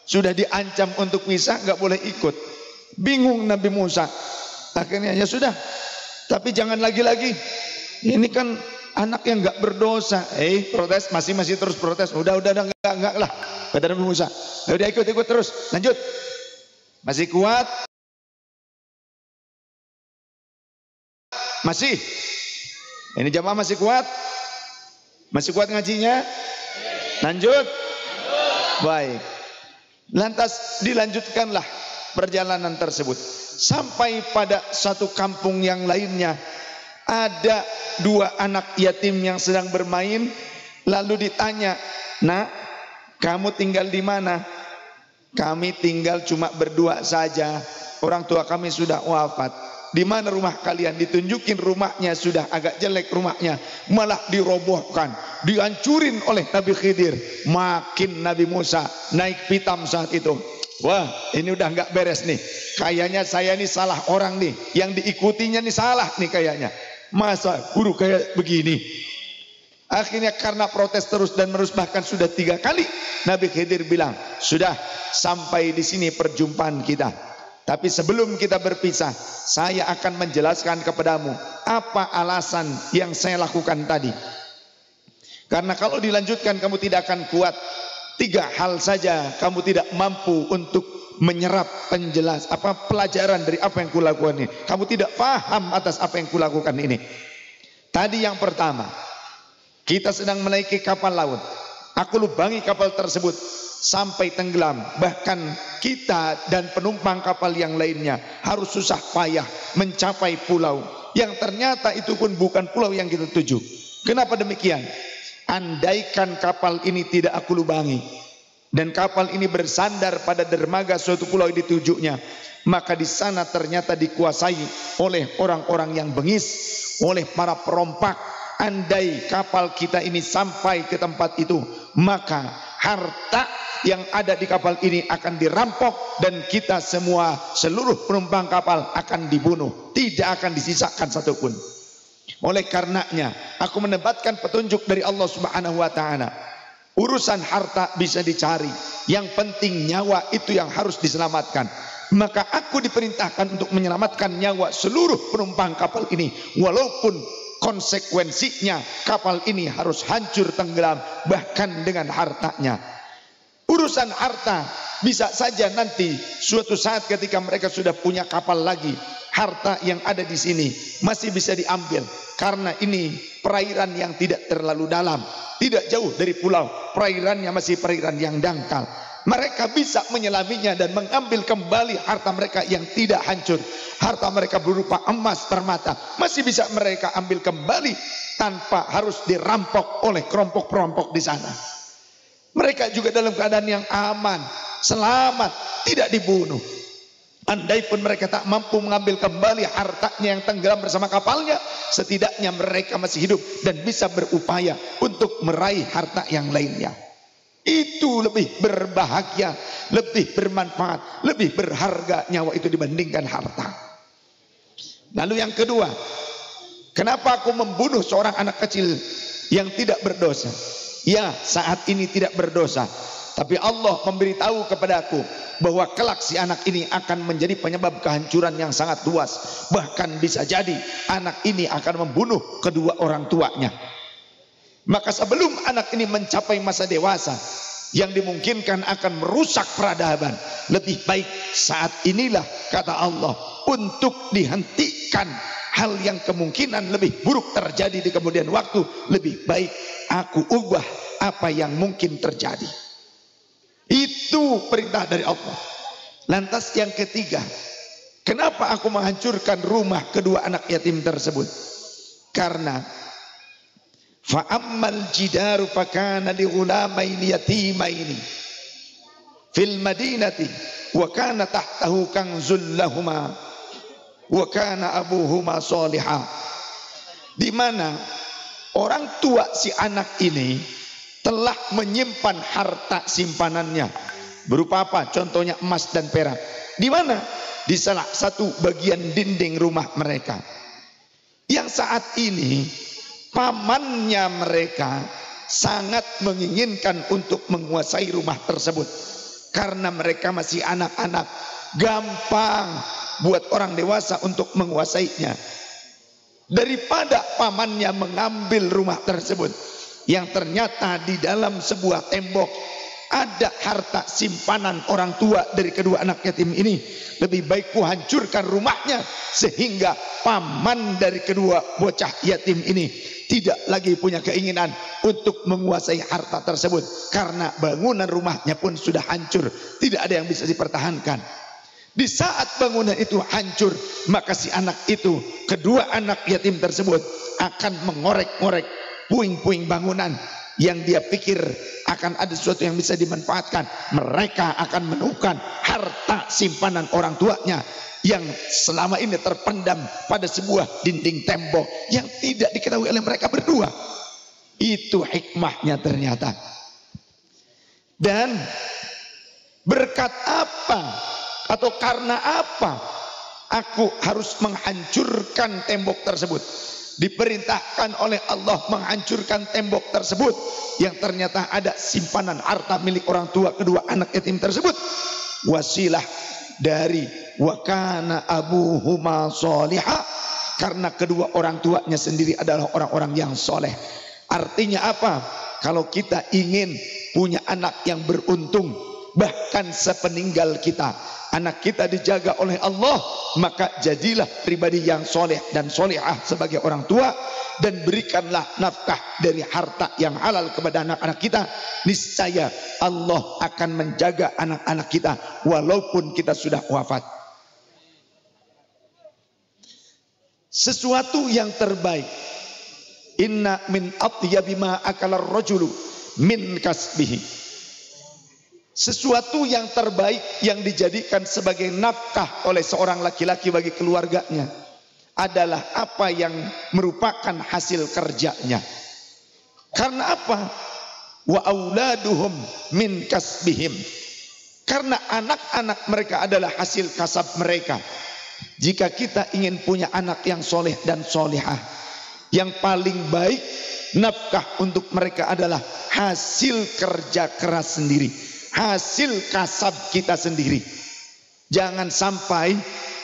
sudah diancam untuk pisah, gak boleh ikut. Bingung Nabi Musa. Akhirnya ya sudah, tapi jangan lagi-lagi. Ini kan anak yang gak berdosa. Protes, masih terus protes. Udah enggak lah, kata Nabi Musa. Udah ikut terus, lanjut. Masih kuat? Masih? Ini jamaah masih kuat? Masih kuat ngajinya? Lanjut? Baik. Lantas dilanjutkanlah perjalanan tersebut. Sampai pada satu kampung yang lainnya. Ada dua anak yatim yang sedang bermain. Lalu ditanya, nak, kamu tinggal di mana? Kami tinggal cuma berdua saja. Orang tua kami sudah wafat. Di mana rumah kalian? Ditunjukin rumahnya, sudah agak jelek rumahnya, malah dirobohkan, dihancurin oleh Nabi Khidir. Makin Nabi Musa naik pitam saat itu. Wah, ini udah nggak beres nih. Kayaknya saya nih salah orang nih, yang diikutinya nih salah nih kayaknya. Masa guru kayak begini? Akhirnya karena protes terus dan menerus, bahkan sudah 3 kali, Nabi Khidir bilang, sudah sampai di sini perjumpaan kita. Tapi sebelum kita berpisah, saya akan menjelaskan kepadamu apa alasan yang saya lakukan tadi. Karena kalau dilanjutkan kamu tidak akan kuat. 3 hal saja kamu tidak mampu untuk menyerap pelajaran dari apa yang kulakukan ini. Kamu tidak paham atas apa yang kulakukan ini. Tadi yang pertama, kita sedang menaiki kapal laut. Aku lubangi kapal tersebut sampai tenggelam. Bahkan kita dan penumpang kapal yang lainnya harus susah payah mencapai pulau yang ternyata itu pun bukan pulau yang kita tuju. Kenapa demikian? Andaikan kapal ini tidak aku lubangi dan kapal ini bersandar pada dermaga suatu pulau di tujuhnya, maka di sana ternyata dikuasai oleh orang-orang yang bengis, oleh para perompak. Andai kapal kita ini sampai ke tempat itu, maka harta yang ada di kapal ini akan dirampok dan kita semua, seluruh penumpang kapal akan dibunuh, tidak akan disisakan satupun. Oleh karenanya aku mendebatkan petunjuk dari Allah Subhanahu wa taala. Urusan harta bisa dicari, yang penting nyawa itu yang harus diselamatkan. Maka aku diperintahkan untuk menyelamatkan nyawa seluruh penumpang kapal ini, walaupun konsekuensinya kapal ini harus hancur tenggelam, bahkan dengan hartanya. Urusan harta bisa saja nanti suatu saat ketika mereka sudah punya kapal lagi, harta yang ada di sini masih bisa diambil, karena ini perairan yang tidak terlalu dalam, tidak jauh dari pulau, perairannya masih perairan yang dangkal. Mereka bisa menyelaminya dan mengambil kembali harta mereka yang tidak hancur. Harta mereka berupa emas, permata, masih bisa mereka ambil kembali tanpa harus dirampok oleh kelompok-kelompok di sana. Mereka juga dalam keadaan yang aman, selamat, tidak dibunuh. Andai pun mereka tak mampu mengambil kembali hartanya yang tenggelam bersama kapalnya, setidaknya mereka masih hidup dan bisa berupaya untuk meraih harta yang lainnya. Itu lebih berbahagia, lebih bermanfaat, lebih berharga nyawa itu dibandingkan harta. Lalu yang kedua, kenapa aku membunuh seorang anak kecil yang tidak berdosa? Ya, saat ini tidak berdosa, tapi Allah memberitahu kepadaku bahwa kelak si anak ini akan menjadi penyebab kehancuran yang sangat luas. Bahkan bisa jadi anak ini akan membunuh kedua orang tuanya. Maka sebelum anak ini mencapai masa dewasa yang dimungkinkan akan merusak peradaban, lebih baik saat inilah, kata Allah, untuk dihentikan hal yang kemungkinan lebih buruk terjadi di kemudian waktu. Lebih baik aku ubah apa yang mungkin terjadi. Itu perintah dari Allah. Lantas yang ketiga, kenapa aku menghancurkan rumah kedua anak yatim tersebut? Karena fa'ammal jidaru fakana li ghulamaini yatimaini fil madinati wa kana tahtahu kanzul lahuma wa kana abuhuma salihah. Di mana orang tua si anak ini telah menyimpan harta simpanannya berupa apa? Contohnya emas dan perak. Di mana? Di salah satu bagian dinding rumah mereka. Yang saat ini pamannya mereka sangat menginginkan untuk menguasai rumah tersebut, karena mereka masih anak-anak, gampang buat orang dewasa untuk menguasainya. Daripada pamannya mengambil rumah tersebut yang ternyata di dalam sebuah tembok ada harta simpanan orang tua dari kedua anak yatim ini, lebih baik ku hancurkan rumahnya sehingga paman dari kedua bocah yatim ini tidak lagi punya keinginan untuk menguasai harta tersebut, karena bangunan rumahnya pun sudah hancur, tidak ada yang bisa dipertahankan. Di saat bangunan itu hancur, maka si anak itu, kedua anak yatim tersebut akan mengorek-ngorek puing-puing bangunan yang dia pikir akan ada sesuatu yang bisa dimanfaatkan. Mereka akan menemukan harta simpanan orang tuanya yang selama ini terpendam pada sebuah dinding tembok yang tidak diketahui oleh mereka berdua. Itu hikmahnya ternyata. Dan berkat apa atau karena apa aku harus menghancurkan tembok tersebut? Diperintahkan oleh Allah menghancurkan tembok tersebut yang ternyata ada simpanan harta milik orang tua kedua anak yatim tersebut. Wasilah dari wa kana abuhuma sholihah, karena kedua orang tuanya sendiri adalah orang-orang yang soleh. Artinya apa? Kalau kita ingin punya anak yang beruntung, bahkan sepeninggal kita anak kita dijaga oleh Allah, maka jadilah pribadi yang soleh dan solehah sebagai orang tua, dan berikanlah nafkah dari harta yang halal kepada anak-anak kita. Niscaya Allah akan menjaga anak-anak kita walaupun kita sudah wafat. Sesuatu yang terbaik Inna min atyabi ma akala rajulu min kasbihi. Sesuatu yang terbaik yang dijadikan sebagai nafkah oleh seorang laki-laki bagi keluarganya adalah apa yang merupakan hasil kerjanya. Karena apa? Wa auladuhum min kasbihim. Karena anak-anak mereka adalah hasil kasab mereka. Jika kita ingin punya anak yang soleh dan solehah, yang paling baik nafkah untuk mereka adalah hasil kerja keras sendiri, hasil kasab kita sendiri. Jangan sampai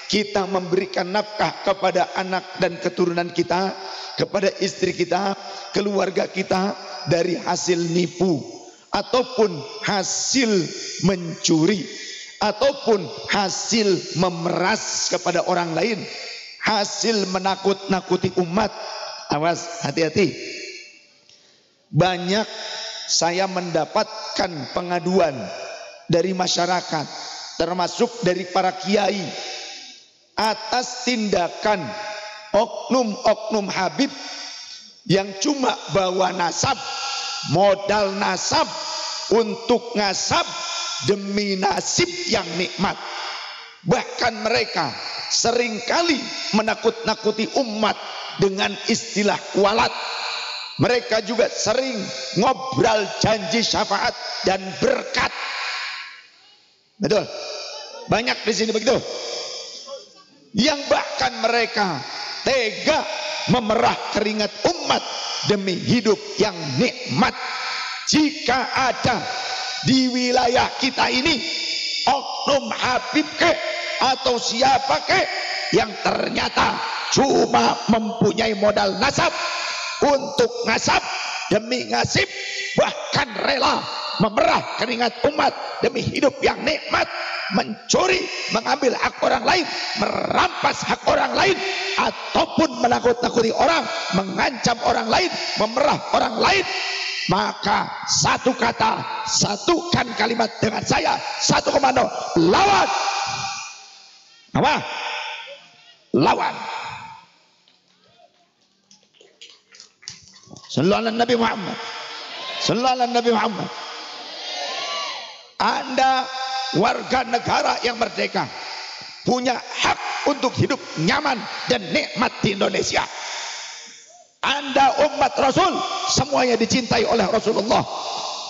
kita memberikan nafkah kepada anak dan keturunan kita, kepada istri kita, keluarga kita dari hasil nipu, ataupun hasil mencuri, ataupun hasil memeras kepada orang lain, hasil menakut-nakuti umat. Awas, hati-hati. Banyak saya mendapatkan pengaduan dari masyarakat, termasuk dari para kiai, atas tindakan oknum-oknum Habib yang cuma bawa nasab, modal nasab untuk ngasab demi nasib yang nikmat. Bahkan mereka seringkali menakut-nakuti umat dengan istilah kualat. Mereka juga sering ngobrol janji syafaat dan berkat. Betul? Banyak di sini begitu. Yang bahkan mereka tega memerah keringat umat demi hidup yang nikmat. Jika ada di wilayah kita ini oknum Habib kek atau siapa kek yang ternyata cuma mempunyai modal nasab untuk ngasab demi ngasib, bahkan rela memerah keringat umat demi hidup yang nikmat, mencuri, mengambil hak orang lain, merampas hak orang lain, ataupun menakut-nakuti orang, mengancam orang lain, memerah orang lain, maka satu kata, satukan kalimat dengan saya, satu komando, lawan. Apa? Lawan. Sallallahu alaihi Nabi Muhammad. Sallallahu alaihi Nabi Muhammad. Anda warga negara yang merdeka, punya hak untuk hidup nyaman dan nikmat di Indonesia. Anda umat Rasul, semuanya dicintai oleh Rasulullah.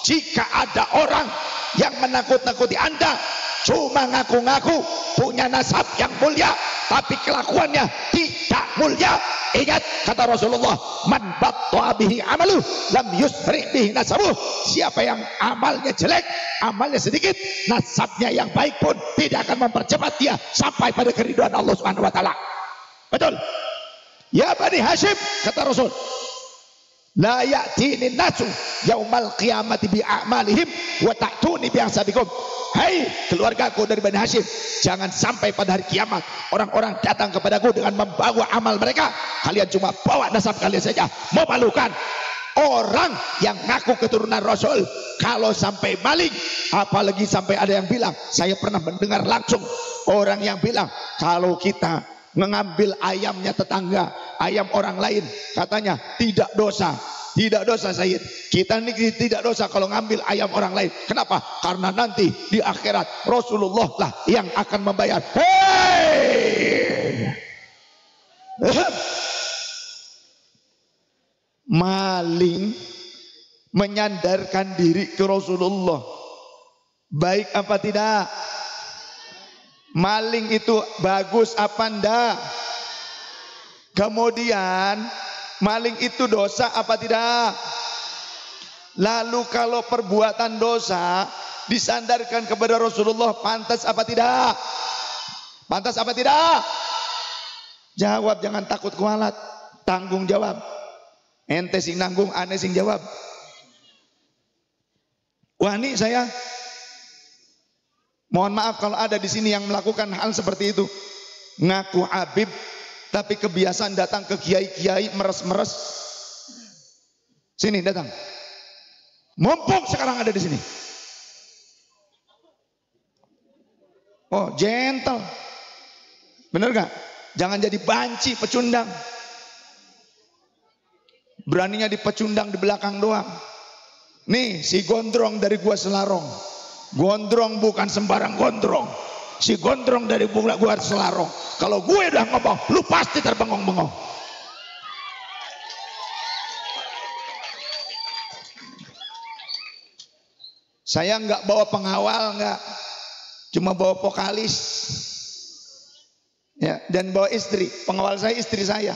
Jika ada orang yang menakut-nakuti Anda, cuma ngaku-ngaku punya nasab yang mulia, tapi kelakuannya tidak mulia, ingat kata Rasulullah, man batta bihi amaluh lam yusri bihi nasabuh. Siapa yang amalnya jelek, amalnya sedikit, nasabnya yang baik pun tidak akan mempercepat dia sampai pada keridhaan Allah Subhanahu wa taala. Betul? Ya Bani Hashim, kata Rasul, la ya'tini nasu yaumal qiyamati bi a'malihim wa ta'tuni bi ahsabikum. Hai keluargaku dari Bani Hashim, jangan sampai pada hari kiamat orang-orang datang kepadaku dengan membawa amal mereka, kalian cuma bawa nasab kalian saja. Memalukan orang yang ngaku keturunan Rasul kalau sampai maling, apalagi sampai ada yang bilang, saya pernah mendengar langsung orang yang bilang, kalau kita mengambil ayamnya tetangga, ayam orang lain, katanya tidak dosa. Tidak dosa Sayyid. Kita ini tidak dosa kalau ngambil ayam orang lain. Kenapa? Karena nanti di akhirat Rasulullah lah yang akan membayar. Hei! Maling menyandarkan diri ke Rasulullah, baik apa tidak? Maling itu bagus apa enggak? Kemudian maling itu dosa apa tidak? Lalu kalau perbuatan dosa disandarkan kepada Rasulullah, pantas apa tidak? Pantas apa tidak? Jawab, jangan takut kualat. Tanggung jawab. Ente sing nanggung, ane sing jawab. Wani saya mohon maaf kalau ada di sini yang melakukan hal seperti itu. Ngaku Habib tapi kebiasaan datang ke kiai-kiai meres-meres. Sini datang. Mumpung sekarang ada di sini. Oh, gentle. Bener gak? Jangan jadi banci, pecundang. Beraninya dipecundang di belakang doang. Nih si Gondrong dari gua Selarong. Gondrong bukan sembarang gondrong. Si Gondrong dari gua Selarong. Kalau gue udah ngomong, lu pasti terbengong-bengong. Saya nggak bawa pengawal, nggak. Cuma bawa vokalis. Ya, dan bawa istri. Pengawal saya istri saya.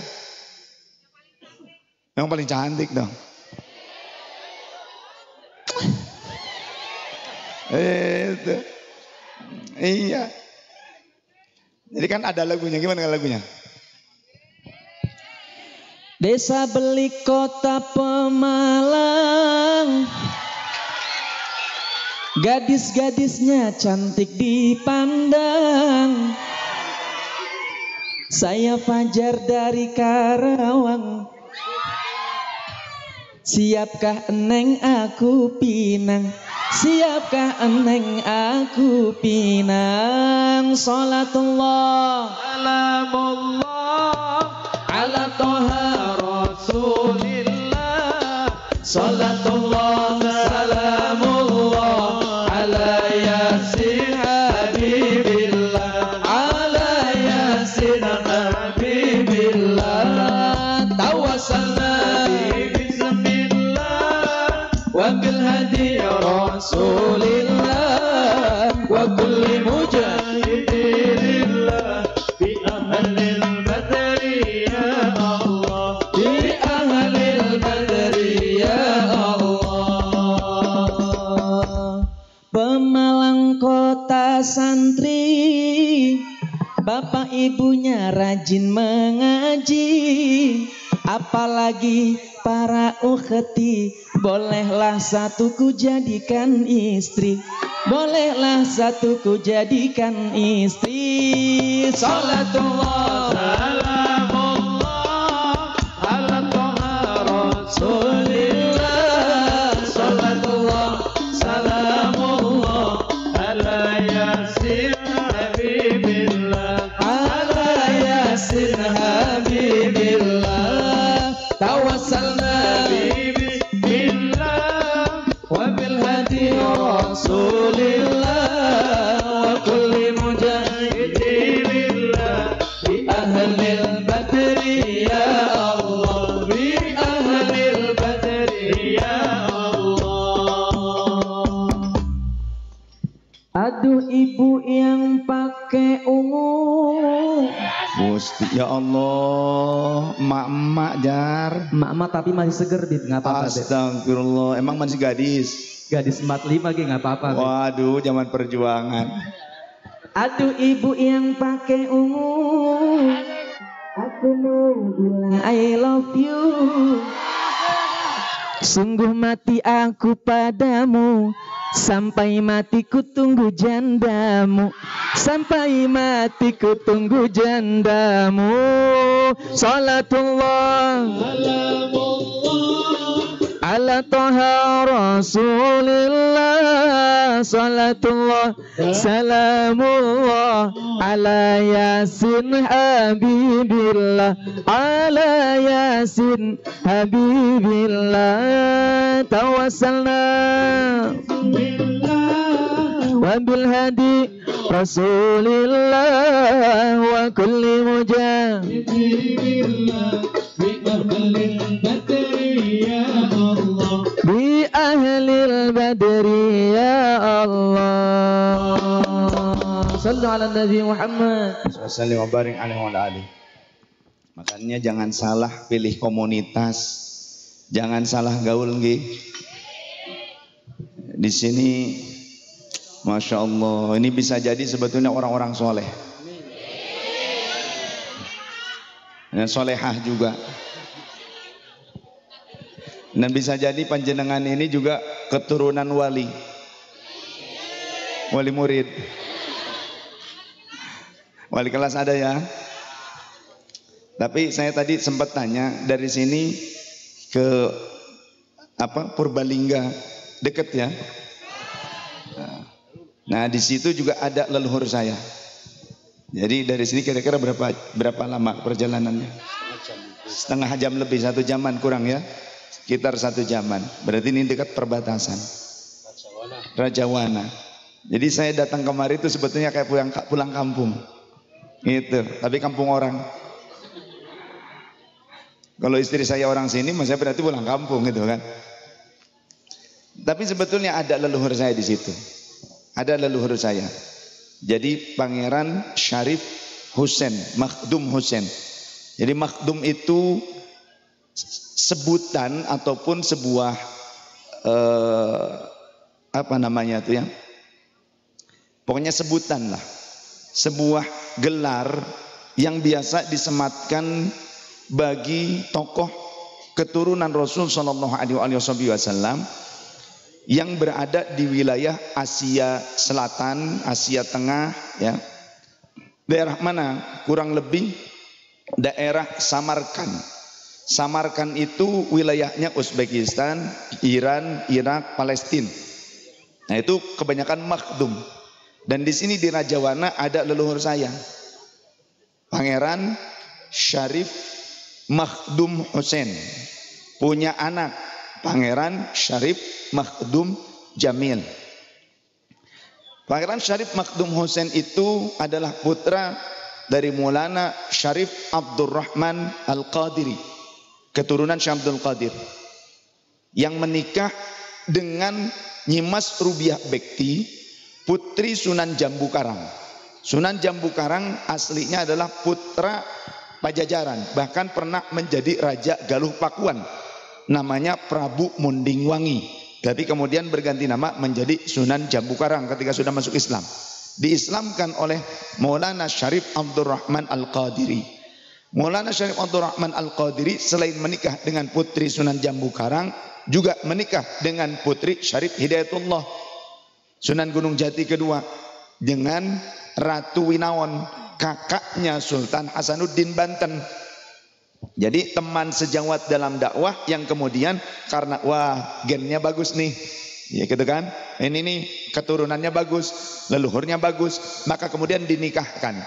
Yang paling cantik dong. Itu. Iya. Jadi kan ada lagunya. Gimana lagunya? Desa Belik Kota Pemalang, gadis-gadisnya cantik dipandang. Saya Fajar dari Karawang, siapkah eneng aku pinang? Siapkah eneng aku pinang? Salatullah salamullah ala toha rasulillah. Salatullah salamullah ala yasin habibillah. Ala yasin habibillah. Tawassalna bismillah wa bil hadi rasulillah wa kulli mujahidillah bi ahlil badri ya Allah. Bi ahlil badri ya Allah. Pemalang kota santri, bapak ibunya rajin mengaji. Apalagi para ukhti, bolehlah satuku jadikan istri. Bolehlah satuku jadikan istri. Salatullah salamullah ala toha rasulillah. Salatullah salamullah ala yasin habibillah. Ala yasin habibillah. Tawassalna bismillah wa bil hadi rasulillah wa kulli mujahidillah bi ahlil badri ya Allah. Bi ahlil badri ya Allah. Aduh ibu yang pakai ungu, Gusti ya Allah, emak-emak Jar. emak-emak tapi masih seger, Bib, nggak apa-apa, Bib. Astagfirullah, emang masih gadis. Gadis 45 lagi nggak apa-apa, Bib. Waduh, zaman perjuangan. Aduh ibu yang pakai ungu, aku mau bilang I love you. Sungguh mati aku padamu, sampai matiku tunggu jandamu. Sampai matiku tunggu jandamu. Salatullah ala toha rasulillah. Salatullah salamullah ala yasin habibillah. Ala yasin habibillah. Tawassalna wa bil hadi rasulillah wa kulli mujahidillah bi ahlil badri ya Allah. Bi ahlil badri ya Allah. Sallu ala Nabi Muhammad. Sallallahu alaihi wa alihi. Makanya jangan salah pilih komunitas, jangan salah gaul nggih. Di sini Masya Allah, ini bisa jadi sebetulnya orang-orang soleh dan solehah juga. Dan bisa jadi panjenengan ini juga keturunan wali murid. Wali kelas ada ya. Tapi saya tadi sempat tanya dari sini ke Purbalingga, deket ya. Nah di situ juga ada leluhur saya. Jadi dari sini kira-kira berapa lama perjalanannya? setengah jam lebih, 1 jaman kurang ya, sekitar 1 jaman. Berarti ini dekat perbatasan Rajawana. Jadi saya datang kemari itu sebetulnya kayak pulang kampung gitu, tapi kampung orang. Kalau istri saya orang sini, saya berarti pulang kampung gitu kan. Tapi sebetulnya ada leluhur saya di situ. Ada leluhur saya. Jadi Pangeran Syarif Husain, Makhdum Husain. Jadi Makhdum itu sebutan ataupun sebuah apa namanya itu ya? Pokoknya sebutan lah. Sebuah gelar yang biasa disematkan bagi tokoh keturunan Rasul sallallahu alaihi wasallam yang berada di wilayah Asia Selatan, Asia Tengah ya. Daerah mana? Kurang lebih daerah Samarkand. Samarkand itu wilayahnya Uzbekistan, Iran, Irak, Palestina. Nah, itu kebanyakan Makhdum. Dan di sini di Rajawana ada leluhur saya. Pangeran Syarif Makhdum Husain. Punya anak Pangeran Syarif Makhdum Jamil. Pangeran Syarif Makhdum Husain itu adalah putra dari Maulana Syarif Abdurrahman Al-Qadiri, keturunan Syekh Abdul Qadir, yang menikah dengan Nyimas Rubiah Bekti, putri Sunan Jambu Karang. Sunan Jambu Karang aslinya adalah putra Pajajaran, bahkan pernah menjadi Raja Galuh Pakuan, namanya Prabu Mundingwangi. Tapi kemudian berganti nama menjadi Sunan Jambu Karang ketika sudah masuk Islam. Diislamkan oleh Maulana Syarif Abdurrahman Al-Qadiri. Maulana Syarif Abdurrahman Al-Qadiri selain menikah dengan putri Sunan Jambu Karang, juga menikah dengan putri Syarif Hidayatullah, Sunan Gunung Jati kedua, dengan Ratu Winawon, kakaknya Sultan Hasanuddin Banten. Jadi teman sejawat dalam dakwah yang kemudian karena wah gennya bagus nih, ya gitu kan, ini nih keturunannya bagus, leluhurnya bagus, maka kemudian dinikahkan.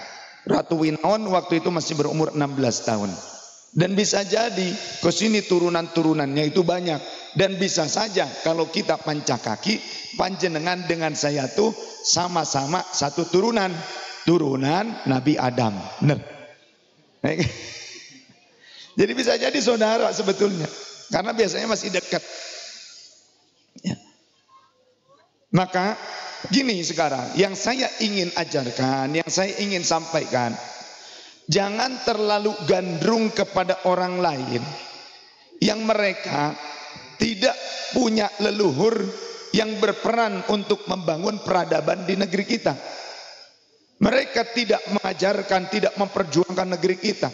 Ratu Winawon waktu itu masih berumur 16 tahun. Dan bisa jadi ke sini turunan-turunannya itu banyak. Dan bisa saja kalau kita pancakaki, panjenengan dengan saya tuh sama-sama satu turunan. Turunan Nabi Adam. Benar. Jadi bisa jadi saudara sebetulnya. Karena biasanya masih dekat. Ya. Maka gini sekarang, yang saya ingin ajarkan, yang saya ingin sampaikan, jangan terlalu gandrung kepada orang lain yang mereka tidak punya leluhur yang berperan untuk membangun peradaban di negeri kita. Mereka tidak mengajarkan, tidak memperjuangkan negeri kita.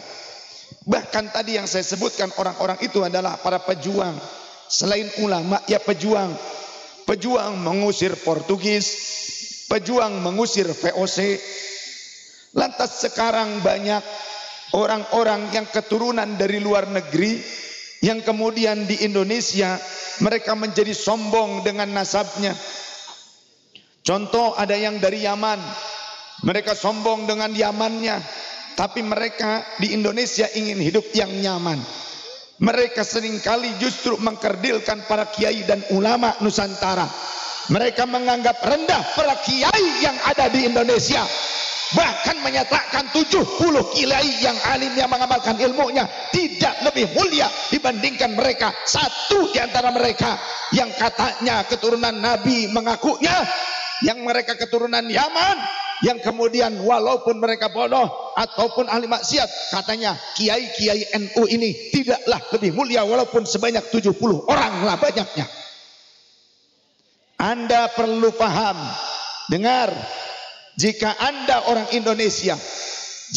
Bahkan tadi yang saya sebutkan, orang-orang itu adalah para pejuang. Selain ulama, ya pejuang. Pejuang mengusir Portugis, pejuang mengusir VOC. Lantas sekarang banyak orang-orang yang keturunan dari luar negeri yang kemudian di Indonesia mereka menjadi sombong dengan nasabnya. Contoh, ada yang dari Yaman, mereka sombong dengan Yamannya, tapi mereka di Indonesia ingin hidup yang nyaman. Mereka seringkali justru mengkerdilkan para kiai dan ulama Nusantara. Mereka menganggap rendah para kiai yang ada di Indonesia. Bahkan menyatakan 70 kiai yang alim yang mengamalkan ilmunya tidak lebih mulia dibandingkan mereka. Satu di antara mereka yang katanya keturunan Nabi mengakunya, yang mereka keturunan Yaman, yang kemudian walaupun mereka bodoh ataupun ahli maksiat, katanya kiai-kiai NU ini tidaklah lebih mulia walaupun sebanyak 70 orang lah banyaknya. Anda perlu paham, dengar, jika Anda orang Indonesia,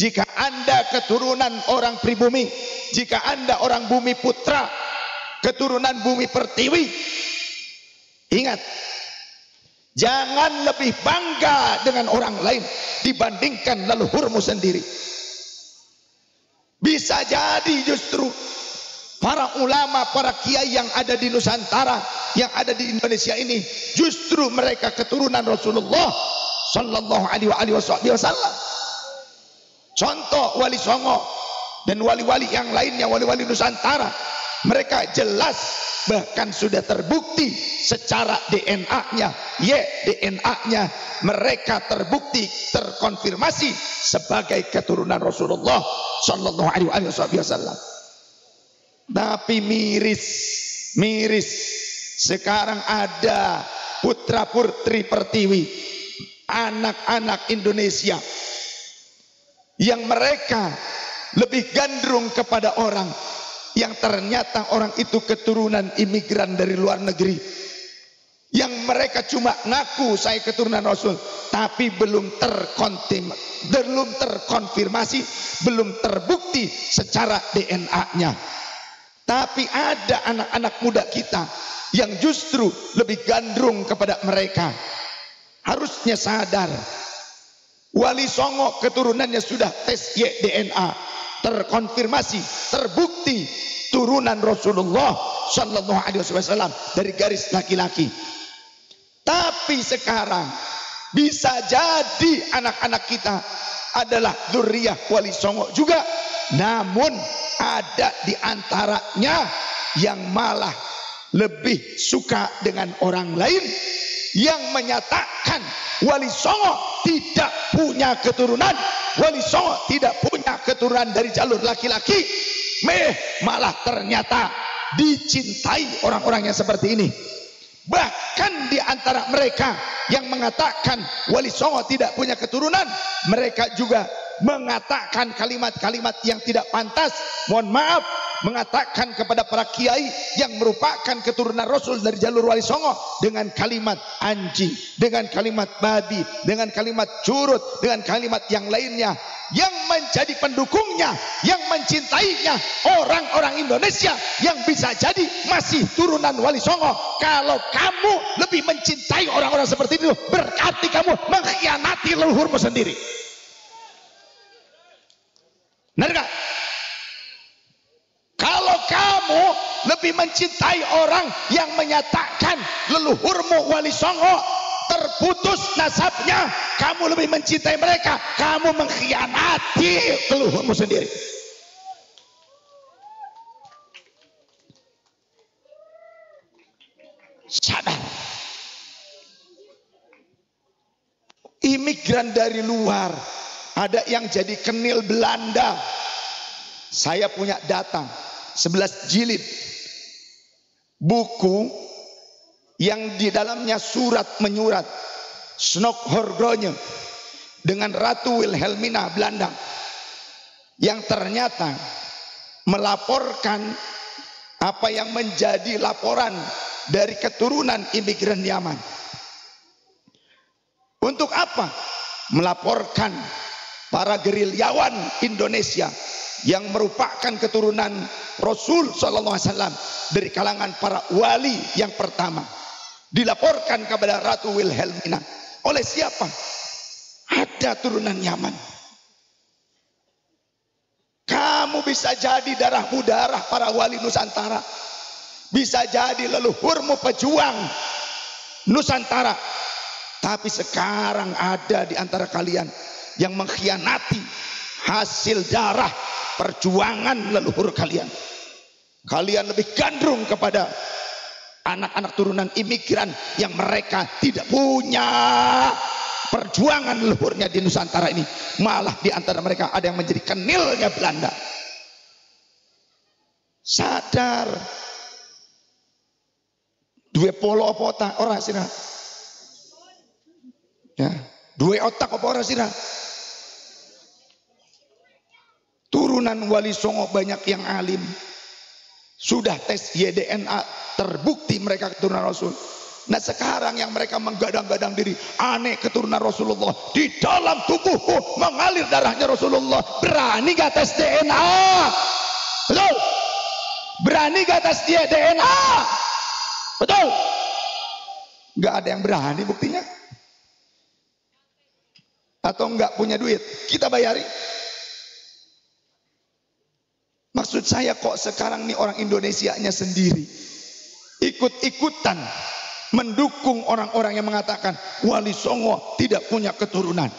jika Anda keturunan orang pribumi, jika Anda orang bumi putra, keturunan bumi pertiwi, ingat, jangan lebih bangga dengan orang lain dibandingkan leluhurmu sendiri. Bisa jadi justru para ulama, para kiai yang ada di Nusantara, yang ada di Indonesia ini, justru mereka keturunan Rasulullah Sallallahu Alaihi Wasallam. Contoh Wali Songo, dan wali-wali yang lainnya, wali-wali Nusantara, mereka jelas bahkan sudah terbukti secara DNA-nya, DNA-nya mereka terbukti, terkonfirmasi sebagai keturunan Rasulullah Shallallahu Alaihi Wasallam. Tapi miris sekarang ada putra putri pertiwi, anak-anak Indonesia yang mereka lebih gandrung kepada orang yang ternyata orang itu keturunan imigran dari luar negeri, yang mereka cuma ngaku saya keturunan Rasul, tapi belum terkonfirmasi, belum terbukti secara DNA-nya. Tapi ada anak-anak muda kita yang justru lebih gandrung kepada mereka. Harusnya sadar, Wali Songo keturunannya sudah tes DNA, terkonfirmasi, terbukti turunan Rasulullah Shallallahu Alaihi Wasallam dari garis laki-laki. Tapi sekarang bisa jadi anak-anak kita adalah dzurriyyah Wali Songo juga, namun ada di antaranya yang malah lebih suka dengan orang lain yang menyatakan Wali Songo tidak punya keturunan, Wali Songo tidak punya keturunan dari jalur laki-laki, malah ternyata dicintai orang-orang yang seperti ini. Bahkan di antara mereka yang mengatakan Wali Songo tidak punya keturunan, mereka juga mengatakan kalimat-kalimat yang tidak pantas, mohon maaf, mengatakan kepada para kiai yang merupakan keturunan Rasul dari jalur Wali Songo dengan kalimat anjing, dengan kalimat babi, dengan kalimat curut, dengan kalimat yang lainnya, yang menjadi pendukungnya, yang mencintainya orang-orang Indonesia yang bisa jadi masih turunan Wali Songo. Kalau kamu lebih mencintai orang-orang seperti itu, berarti kamu mengkhianati leluhurmu sendiri. Benar gak? Kalau kamu lebih mencintai orang yang menyatakan leluhurmu Wali Songo terputus nasabnya, kamu lebih mencintai mereka, kamu mengkhianati leluhurmu sendiri. Sadar. Imigran dari luar, ada yang jadi kenil Belanda. Saya punya data 11 jilid buku yang di dalamnya surat menyurat Snokhorgrone dengan Ratu Wilhelmina Belanda, yang ternyata melaporkan apa yang menjadi laporan dari keturunan imigran Yaman. Untuk apa? Melaporkan para gerilyawan Indonesia yang merupakan keturunan Rasul Sallallahu Alaihi Wasallam dari kalangan para wali yang pertama, dilaporkan kepada Ratu Wilhelmina. Oleh siapa? Ada turunan Yaman. Kamu bisa jadi darahmu darah para wali Nusantara, bisa jadi leluhurmu pejuang Nusantara, tapi sekarang ada di antara kalian yang mengkhianati hasil darah perjuangan leluhur kalian. Kalian lebih gandrung kepada anak-anak turunan imigran yang mereka tidak punya perjuangan leluhurnya di Nusantara ini. Malah di antara mereka ada yang menjadi kenilnya Belanda. Sadar. Dua polo apa otak orang sira. Ya, dua otak apa orang sira. Turunan Wali Songo banyak yang alim, sudah tes DNA terbukti mereka keturunan Rasul. Nah sekarang yang mereka menggadang-gadang diri aneh keturunan Rasulullah, di dalam tubuhku mengalir darahnya Rasulullah, berani gak tes DNA? Betul? Berani gak tes DNA? Betul? Gak ada yang berani buktinya. Atau gak punya duit, kita bayari. Maksud saya kok sekarang nih orang Indonesianya sendiri ikut-ikutan mendukung orang-orang yang mengatakan Wali Songo tidak punya keturunan.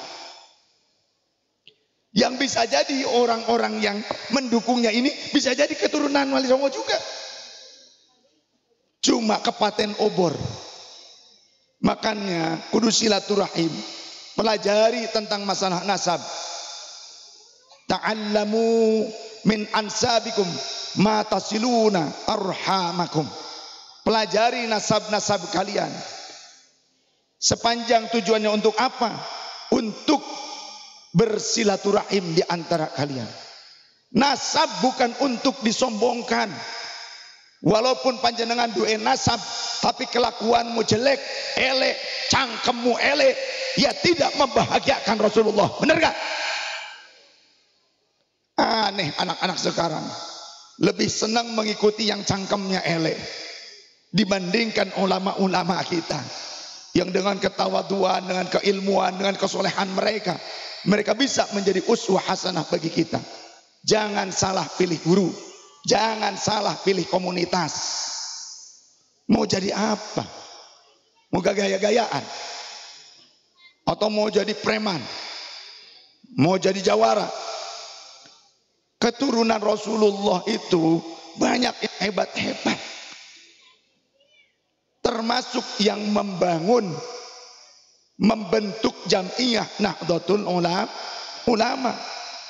Yang bisa jadi orang-orang yang mendukungnya ini bisa jadi keturunan Wali Songo juga. Cuma kepaten obor. Makanya kudu silaturahim. Pelajari tentang masalah nasab. Ta'allamu min ansabikum ma tasiluna arhamakum. Pelajari nasab-nasab kalian. Sepanjang tujuannya untuk apa? Untuk bersilaturahim di antara kalian. Nasab bukan untuk disombongkan. Walaupun panjenengan duwe nasab, tapi kelakuanmu jelek, elek, cangkemmu elek, ya tidak membahagiakan Rasulullah. Benar gak? Aneh anak-anak sekarang. Lebih senang mengikuti yang cangkemnya elek dibandingkan ulama-ulama kita. Yang dengan ketawaduan, dengan keilmuan, dengan kesolehan mereka, mereka bisa menjadi uswah hasanah bagi kita. Jangan salah pilih guru, jangan salah pilih komunitas. Mau jadi apa? Mau gaya-gayaan? Atau mau jadi preman? Mau jadi jawara? Keturunan Rasulullah itu banyak yang hebat-hebat. Termasuk yang membentuk Jam'iyah Nahdlatul Ulama.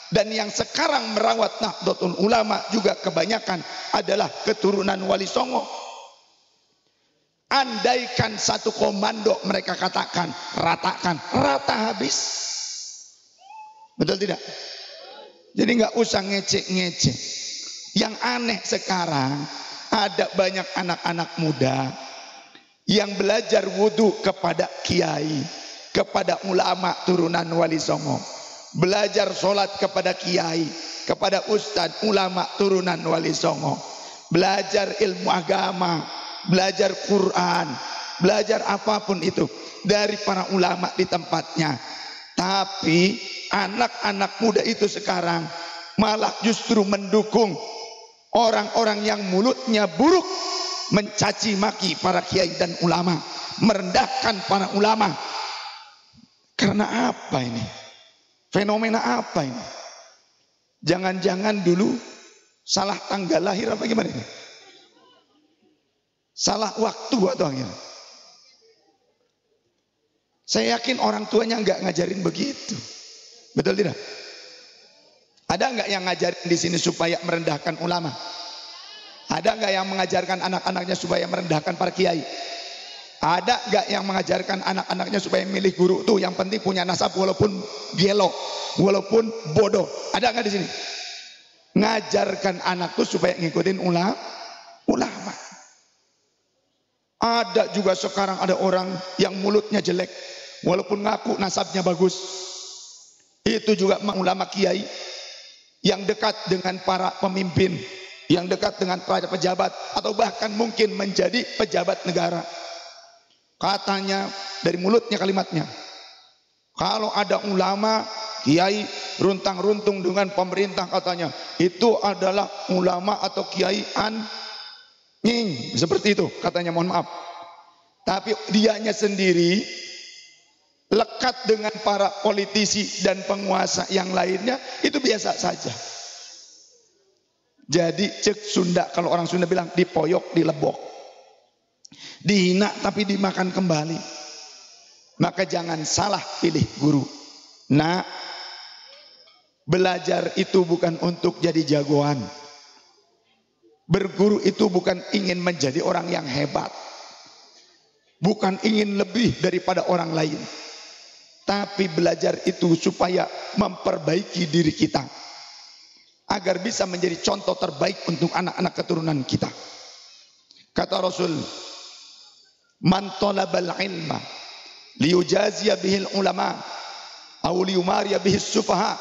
Dan yang sekarang merawat Nahdlatul Ulama juga kebanyakan adalah keturunan Wali Songo. Andaikan satu komando mereka katakan, ratakan, rata habis. Betul tidak? Jadi nggak usah ngecek-ngecek. Yang aneh sekarang ada banyak anak-anak muda yang belajar wudhu kepada kiai, kepada ulama turunan Wali Songo. Belajar sholat kepada kiai, kepada ustadz ulama turunan Wali Songo. Belajar ilmu agama, belajar Quran, belajar apapun itu dari para ulama di tempatnya. Tapi anak-anak muda itu sekarang malah justru mendukung orang-orang yang mulutnya buruk, mencaci maki para kiai dan ulama, merendahkan para ulama. Karena apa ini? Fenomena apa ini? Jangan-jangan dulu salah tanggal lahir apa gimana ini? Salah waktu atau gimana? Saya yakin orang tuanya nggak ngajarin begitu. Betul tidak? Ada nggak yang ngajarin di sini supaya merendahkan ulama? Ada nggak yang mengajarkan anak-anaknya supaya merendahkan para kiai? Ada nggak yang mengajarkan anak-anaknya supaya milih guru tuh yang penting punya nasab walaupun gelo, walaupun bodoh? Ada nggak di sini? Ngajarkan anak tuh supaya ngikutin ulama. Ada juga sekarang ada orang yang mulutnya jelek, walaupun ngaku nasabnya bagus. Itu juga ulama kiai yang dekat dengan para pemimpin, yang dekat dengan para pejabat, atau bahkan mungkin menjadi pejabat negara. Katanya dari mulutnya kalimatnya, kalau ada ulama kiai runtang-runtung dengan pemerintah, katanya itu adalah ulama atau kiai anjing, seperti itu katanya, mohon maaf. Tapi dianya sendiri lekat dengan para politisi dan penguasa yang lainnya, itu biasa saja. Jadi cek Sunda, kalau orang Sunda bilang dipoyok dilebok, dihina tapi dimakan kembali. Maka jangan salah pilih guru. Nah, belajar itu bukan untuk jadi jagoan. Berguru itu bukan ingin menjadi orang yang hebat, bukan ingin lebih daripada orang lain. Tapi belajar itu supaya memperbaiki diri kita, agar bisa menjadi contoh terbaik untuk anak-anak keturunan kita. Kata Rasul, man talabal ilma liyujaziya bihil ulama aw liyumariya bihis sufaha.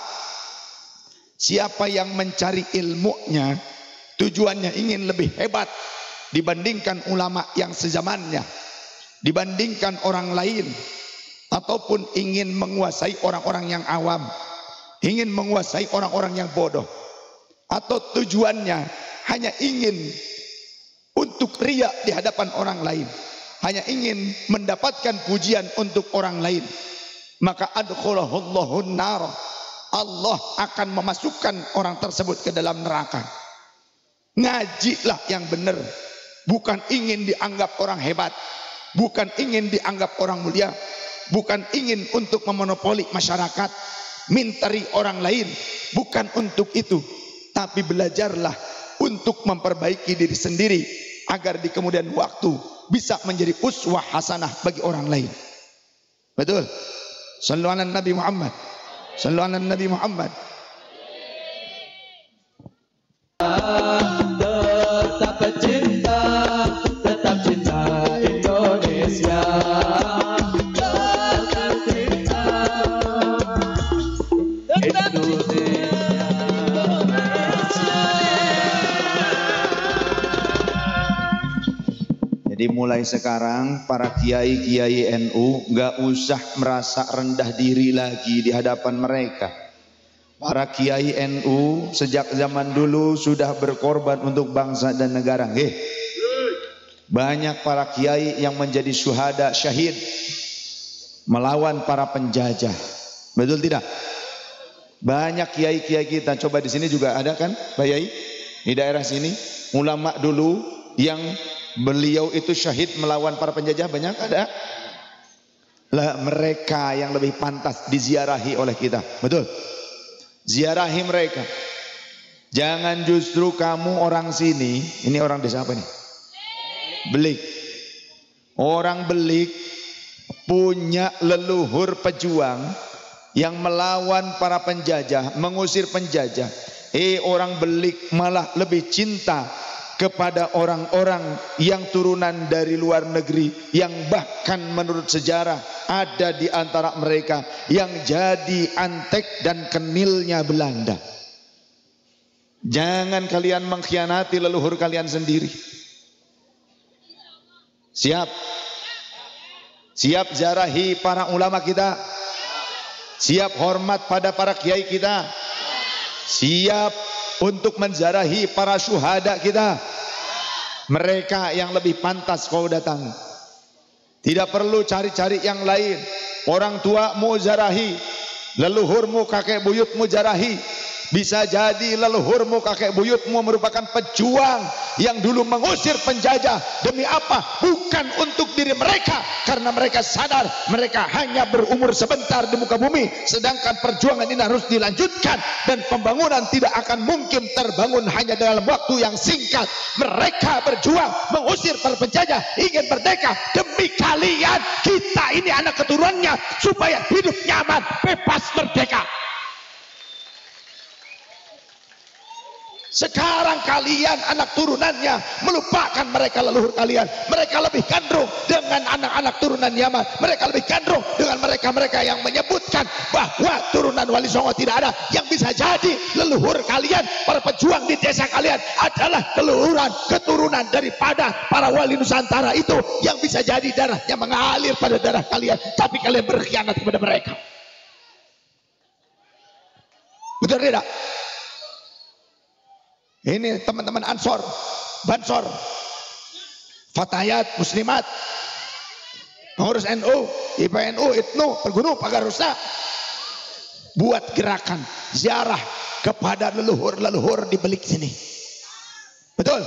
Siapa yang mencari ilmunya tujuannya ingin lebih hebat dibandingkan ulama yang sezamannya, dibandingkan orang lain, ataupun ingin menguasai orang-orang yang awam, ingin menguasai orang-orang yang bodoh, atau tujuannya hanya ingin untuk riya di hadapan orang lain, hanya ingin mendapatkan pujian untuk orang lain, maka adkhulahullahu nar, Allah akan memasukkan orang tersebut ke dalam neraka. Ngajilah yang benar, bukan ingin dianggap orang hebat, bukan ingin dianggap orang mulia, bukan ingin untuk memonopoli masyarakat, minteri orang lain, bukan untuk itu. Tapi belajarlah untuk memperbaiki diri sendiri agar di kemudian waktu bisa menjadi uswah hasanah bagi orang lain. Betul? Sallu ala Nabi Muhammad. Sallu ala Nabi Muhammad. Tetap cinta Indonesia. Tetap cinta Indonesia. Jadi mulai sekarang para kiai-kiai NU nggak usah merasa rendah diri lagi di hadapan mereka. Para kiai NU sejak zaman dulu sudah berkorban untuk bangsa dan negara. Banyak para kiai yang menjadi syuhada syahid melawan para penjajah. Betul tidak? Banyak kiai-kiai kita, coba di sini juga ada kan, Pak Yai? Di daerah sini ulama dulu yang beliau itu syahid melawan para penjajah, banyak ada. Lah mereka yang lebih pantas diziarahi oleh kita. Betul? Ziarahi mereka. Jangan justru kamu orang sini, ini orang desa apa nih? Belik. Orang Belik punya leluhur pejuang yang melawan para penjajah, mengusir penjajah. Orang Belik malah lebih cinta kepada orang-orang yang turunan dari luar negeri, yang bahkan menurut sejarah ada di antara mereka yang jadi antek dan kenilnya Belanda. Jangan kalian mengkhianati leluhur kalian sendiri. Siap? Siap ziarahi para ulama kita? Siap hormat pada para kiai kita? Siap untuk menziarahi para syuhada kita? Mereka yang lebih pantas kau datangi. Tidak perlu cari-cari yang lain. Orang tuamu ziarahi, leluhurmu kakek buyutmu ziarahi. Bisa jadi leluhurmu kakek buyutmu merupakan pejuang yang dulu mengusir penjajah. Demi apa? Bukan untuk diri mereka, karena mereka sadar mereka hanya berumur sebentar di muka bumi, sedangkan perjuangan ini harus dilanjutkan dan pembangunan tidak akan mungkin terbangun hanya dalam waktu yang singkat. Mereka berjuang mengusir para penjajah, ingin merdeka. Demi kalian, kita ini anak keturunannya, supaya hidup nyaman, bebas, merdeka. Sekarang kalian anak turunannya melupakan mereka leluhur kalian. Mereka lebih gandrung dengan anak-anak turunan Yaman. Mereka lebih gandrung dengan mereka-mereka yang menyebutkan bahwa turunan Wali Songo tidak ada. Yang bisa jadi leluhur kalian, para pejuang di desa kalian adalah keturunan daripada para wali Nusantara itu, yang bisa jadi darahnya mengalir pada darah kalian. Tapi kalian berkhianat kepada mereka. Betul tidak? Ini teman-teman Ansor, Bansor, Fatayat, Muslimat, pengurus NU, IPNU, ITNU, Pergunu, Pagar Rusa, buat gerakan ziarah kepada leluhur-leluhur di Belik sini. Betul?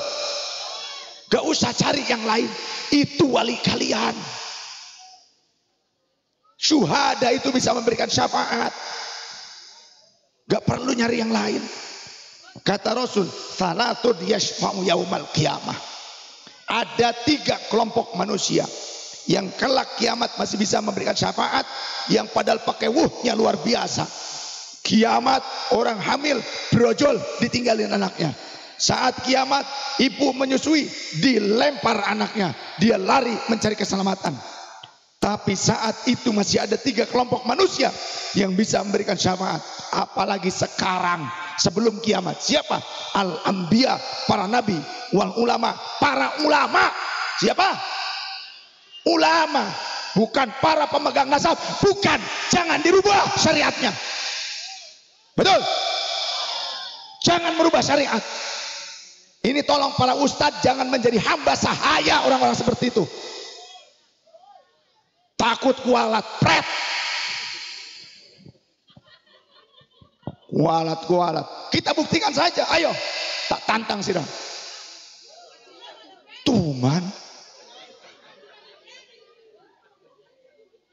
Gak usah cari yang lain, itu wali kalian. Syuhada itu bisa memberikan syafaat. Gak perlu nyari yang lain. Kata Rasul, salatun yashfa'u yaumal qiyamah. Ada 3 kelompok manusia yang kelak kiamat masih bisa memberikan syafaat, yang padahal pakai wuhnya luar biasa. Kiamat orang hamil brojol ditinggalin anaknya. Saat kiamat ibu menyusui dilempar anaknya, dia lari mencari keselamatan. Tapi saat itu masih ada 3 kelompok manusia yang bisa memberikan syafaat. Apalagi sekarang sebelum kiamat. Siapa? Al-Anbiya, para nabi, wal ulama, para ulama. Siapa? Ulama, bukan para pemegang nasab, bukan. Jangan dirubah syariatnya. Betul? Jangan merubah syariat. Ini tolong para ustadz jangan menjadi hamba sahaya orang-orang seperti itu. Takut kualat pret. Walat kualat. Kita buktikan saja. Ayo. Tak tantang sirah. Tuman.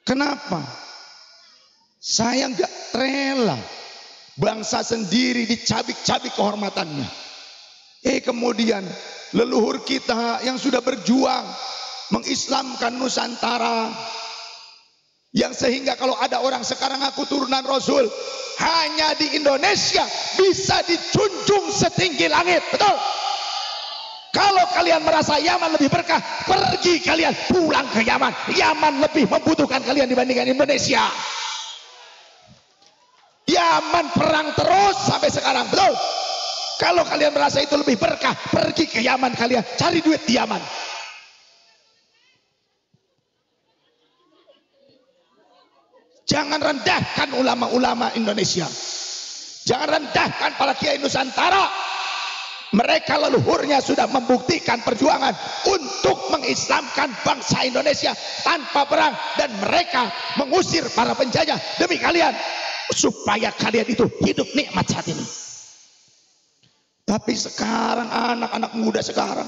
Kenapa? Saya nggak rela bangsa sendiri dicabik-cabik kehormatannya. Kemudian leluhur kita yang sudah berjuang mengislamkan Nusantara, yang sehingga kalau ada orang sekarang aku turunan Rasul, hanya di Indonesia bisa dijunjung setinggi langit. Betul? Kalau kalian merasa Yaman lebih berkah, pergi kalian pulang ke Yaman. Yaman lebih membutuhkan kalian dibandingkan Indonesia. Yaman perang terus sampai sekarang. Betul? Kalau kalian merasa itu lebih berkah, pergi ke Yaman kalian, cari duit di Yaman. Jangan rendahkan ulama-ulama Indonesia. Jangan rendahkan para kiai Nusantara. Mereka leluhurnya sudah membuktikan perjuangan untuk mengislamkan bangsa Indonesia tanpa perang, dan mereka mengusir para penjajah demi kalian, supaya kalian itu hidup nikmat saat ini. Tapi sekarang anak-anak muda sekarang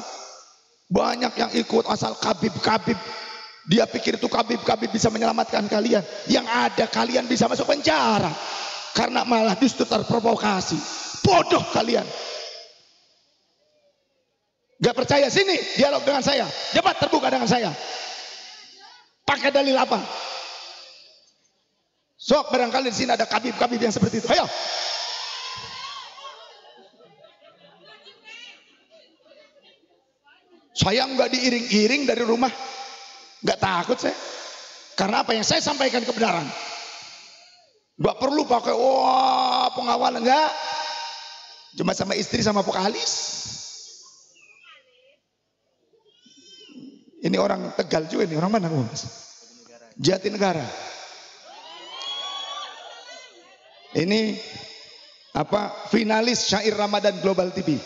banyak yang ikut asal kabib-kabib. Dia pikir itu kabib-kabib bisa menyelamatkan kalian. Yang ada kalian bisa masuk penjara karena malah justru terprovokasi. Bodoh kalian. Gak percaya, sini dialog dengan saya, debat terbuka dengan saya. Pakai dalil apa? Sok barangkali di sini ada kabib-kabib yang seperti itu. Ayo. Saya nggak diiring-iring dari rumah, nggak takut saya. Karena apa yang saya sampaikan kebenaran. Nggak perlu pakai pengawalan, enggak. Cuma sama istri sama vokalis. Ini orang Tegal juga, ini orang mana Mas? Jatinegara. Ini finalis syair Ramadan Global TV.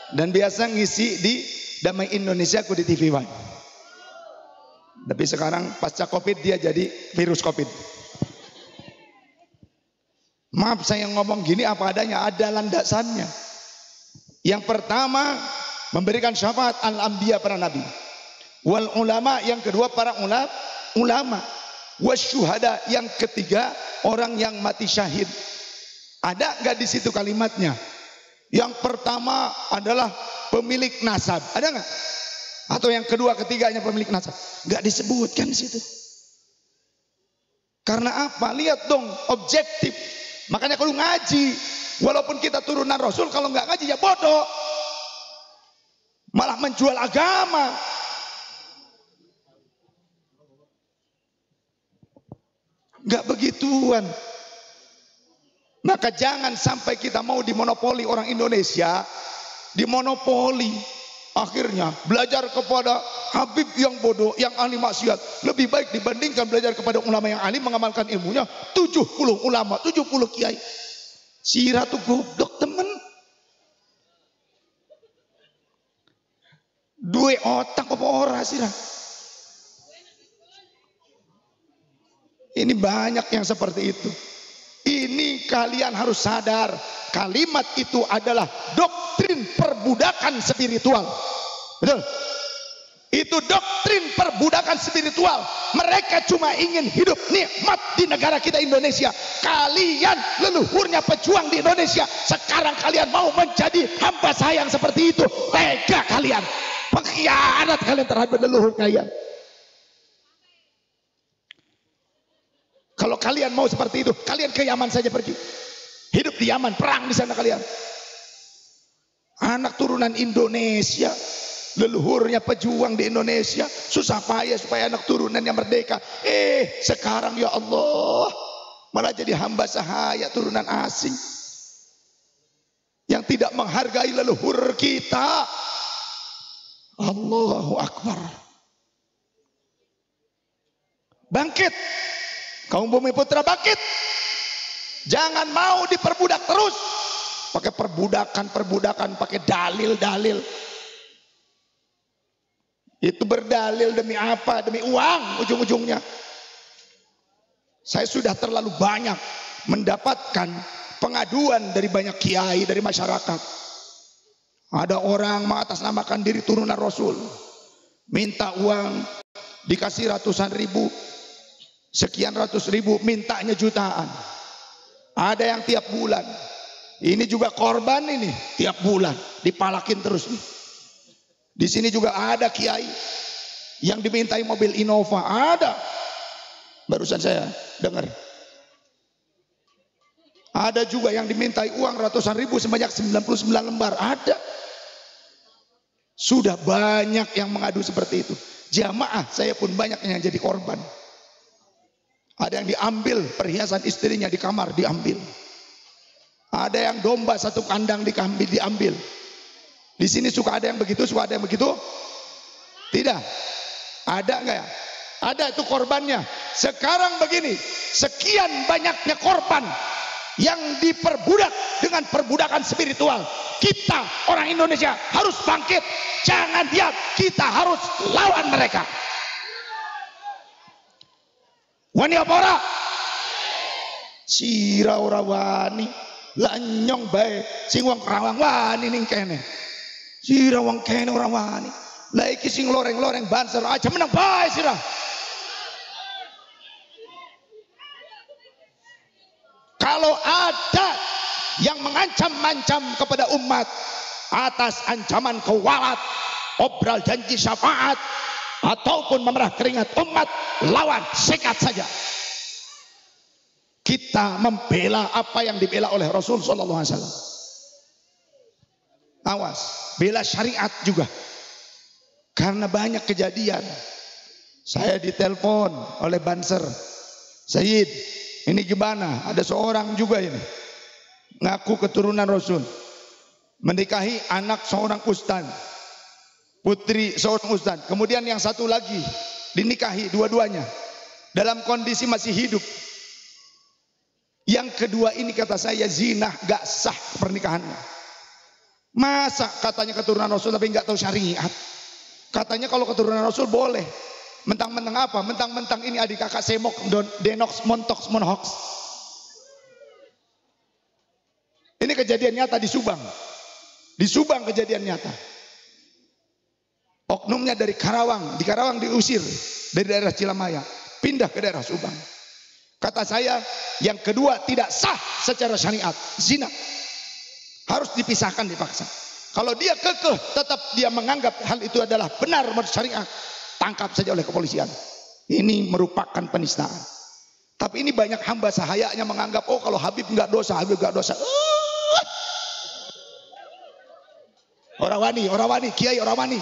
Dan biasa ngisi di Damai Indonesia aku di TV One. Tapi sekarang pasca Covid dia jadi virus Covid. Maaf saya ngomong gini apa adanya, ada landasannya. Yang pertama, memberikan syafaat al-anbiya para nabi, wal ulama, yang kedua para ulama, wasyuhada, yang ketiga orang yang mati syahid. Ada nggak di situ kalimatnya? Yang pertama adalah pemilik nasab, ada nggak? Atau yang kedua ketiganya pemilik nasab? Nggak disebutkan di situ. Karena apa? Lihat dong, objektif. Makanya kalau ngaji, walaupun kita turunan Rasul, kalau nggak ngaji ya bodoh. Malah menjual agama. Nggak begituan. Maka jangan sampai kita mau dimonopoli orang Indonesia, dimonopoli. Akhirnya belajar kepada Habib yang bodoh, yang ahli maksiat, lebih baik dibandingkan belajar kepada ulama yang ahli mengamalkan ilmunya. 70 ulama, 70 kiai. Sirah tuh goblok temen. Duwe otak apa ora sirah? Ini banyak yang seperti itu. Ini kalian harus sadar, kalimat itu adalah doktrin perbudakan spiritual. Betul? Itu doktrin perbudakan spiritual. Mereka cuma ingin hidup nikmat di negara kita Indonesia. Kalian leluhurnya pejuang di Indonesia, sekarang kalian mau menjadi hamba sayang seperti itu. Tega kalian, pengkhianat kalian terhadap leluhur kalian. Kalau kalian mau seperti itu, kalian ke Yaman saja pergi. Hidup di Yaman, perang di sana kalian. Anak turunan Indonesia, leluhurnya pejuang di Indonesia, susah payah supaya anak turunannya merdeka. Sekarang ya Allah, malah jadi hamba sahaya turunan asing yang tidak menghargai leluhur kita. Allahu Akbar. Bangkit, kaum Bumi Putra, bangkit. Jangan mau diperbudak terus. Pakai perbudakan, pakai dalil-dalil. Itu berdalil demi apa? Demi uang ujung-ujungnya. Saya sudah terlalu banyak mendapatkan pengaduan dari banyak kiai, dari masyarakat. Ada orang mengatasnamakan diri turunan Rasul, minta uang, dikasih ratusan ribu, sekian ratus ribu, mintanya jutaan. Ada yang tiap bulan. Ini juga korban ini, tiap bulan dipalakin terus nih. Di sini juga ada kiai yang dimintai mobil Innova, ada. Barusan saya dengar. Ada juga yang dimintai uang ratusan ribu sebanyak 99 lembar, ada. Sudah banyak yang mengadu seperti itu. Jamaah saya pun banyak yang jadi korban. Ada yang diambil perhiasan istrinya di kamar, diambil. Ada yang domba satu kandang diambil. Di sini suka ada yang begitu, suka ada yang begitu. Tidak. Ada enggak ya? Ada itu korbannya. Sekarang begini, sekian banyaknya korban yang diperbudak dengan perbudakan spiritual. Kita orang Indonesia harus bangkit. Jangan diam, kita harus lawan mereka. Wani apa ora? Sira ora wani. Lanyong bae sing wong Karawang wani ning kene. Sira wong kene ora wani. Lah iki sing loreng-loreng Banser aja menang bae sira. Kalau ada yang mengancam-ancam kepada umat atas ancaman kewalat, obral janji syafaat, ataupun memerah keringat umat, lawan, sikat saja. Kita membela apa yang dibela oleh Rasul sallallahu alaihi wasallam. Awas, bela syariat juga. Karena banyak kejadian. Saya ditelepon oleh Banser, Sayyid, ini gimana? Ada seorang juga ini ngaku keturunan Rasul, menikahi anak seorang ustaz, putri seorang ustaz. Kemudian yang satu lagi dinikahi dua-duanya dalam kondisi masih hidup. Yang kedua ini kata saya zina, gak sah pernikahannya. Masa katanya keturunan Rasul tapi gak tahu syariat. Katanya kalau keturunan Rasul boleh. Mentang-mentang apa? Mentang-mentang ini adik kakak semok, denox, montox, monhox. Ini kejadian nyata di Subang. Di Subang kejadian nyata. Oknumnya dari Karawang. Di Karawang diusir dari daerah Cilamaya, pindah ke daerah Subang. Kata saya, yang kedua tidak sah secara syariat, zina. Harus dipisahkan, dipaksa. Kalau dia kekeh, tetap dia menganggap hal itu adalah benar menurut syariat, tangkap saja oleh kepolisian. Ini merupakan penistaan. Tapi ini banyak hamba sahayanya menganggap, oh kalau Habib enggak dosa, Habib enggak dosa. Orang wani, kiai orang wani.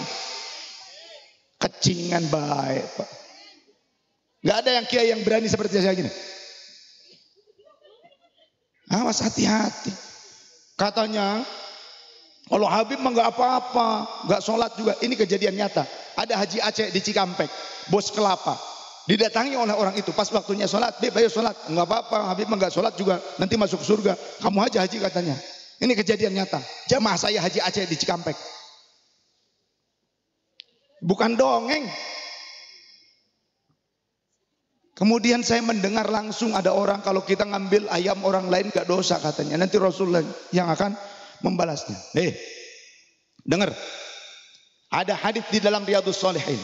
Kecingan baik, Pak. Gak ada yang kiai yang berani seperti saya gini. Awas, hati-hati. Katanya kalau Habib mah gak apa-apa, gak sholat juga. Ini kejadian nyata. Ada Haji Aceh di Cikampek, bos kelapa, didatangi oleh orang itu pas waktunya sholat. Beb, ayo sholat. Gak apa-apa, Habib mah gak sholat juga, nanti masuk surga. Kamu aja haji katanya. Ini kejadian nyata. Jamaah saya Haji Aceh di Cikampek. Bukan dongeng. Kemudian saya mendengar langsung ada orang kalau kita ngambil ayam orang lain gak dosa katanya. Nanti Rasulullah yang akan membalasnya. Dengar. Ada hadis di dalam Riyadhus Shalihin.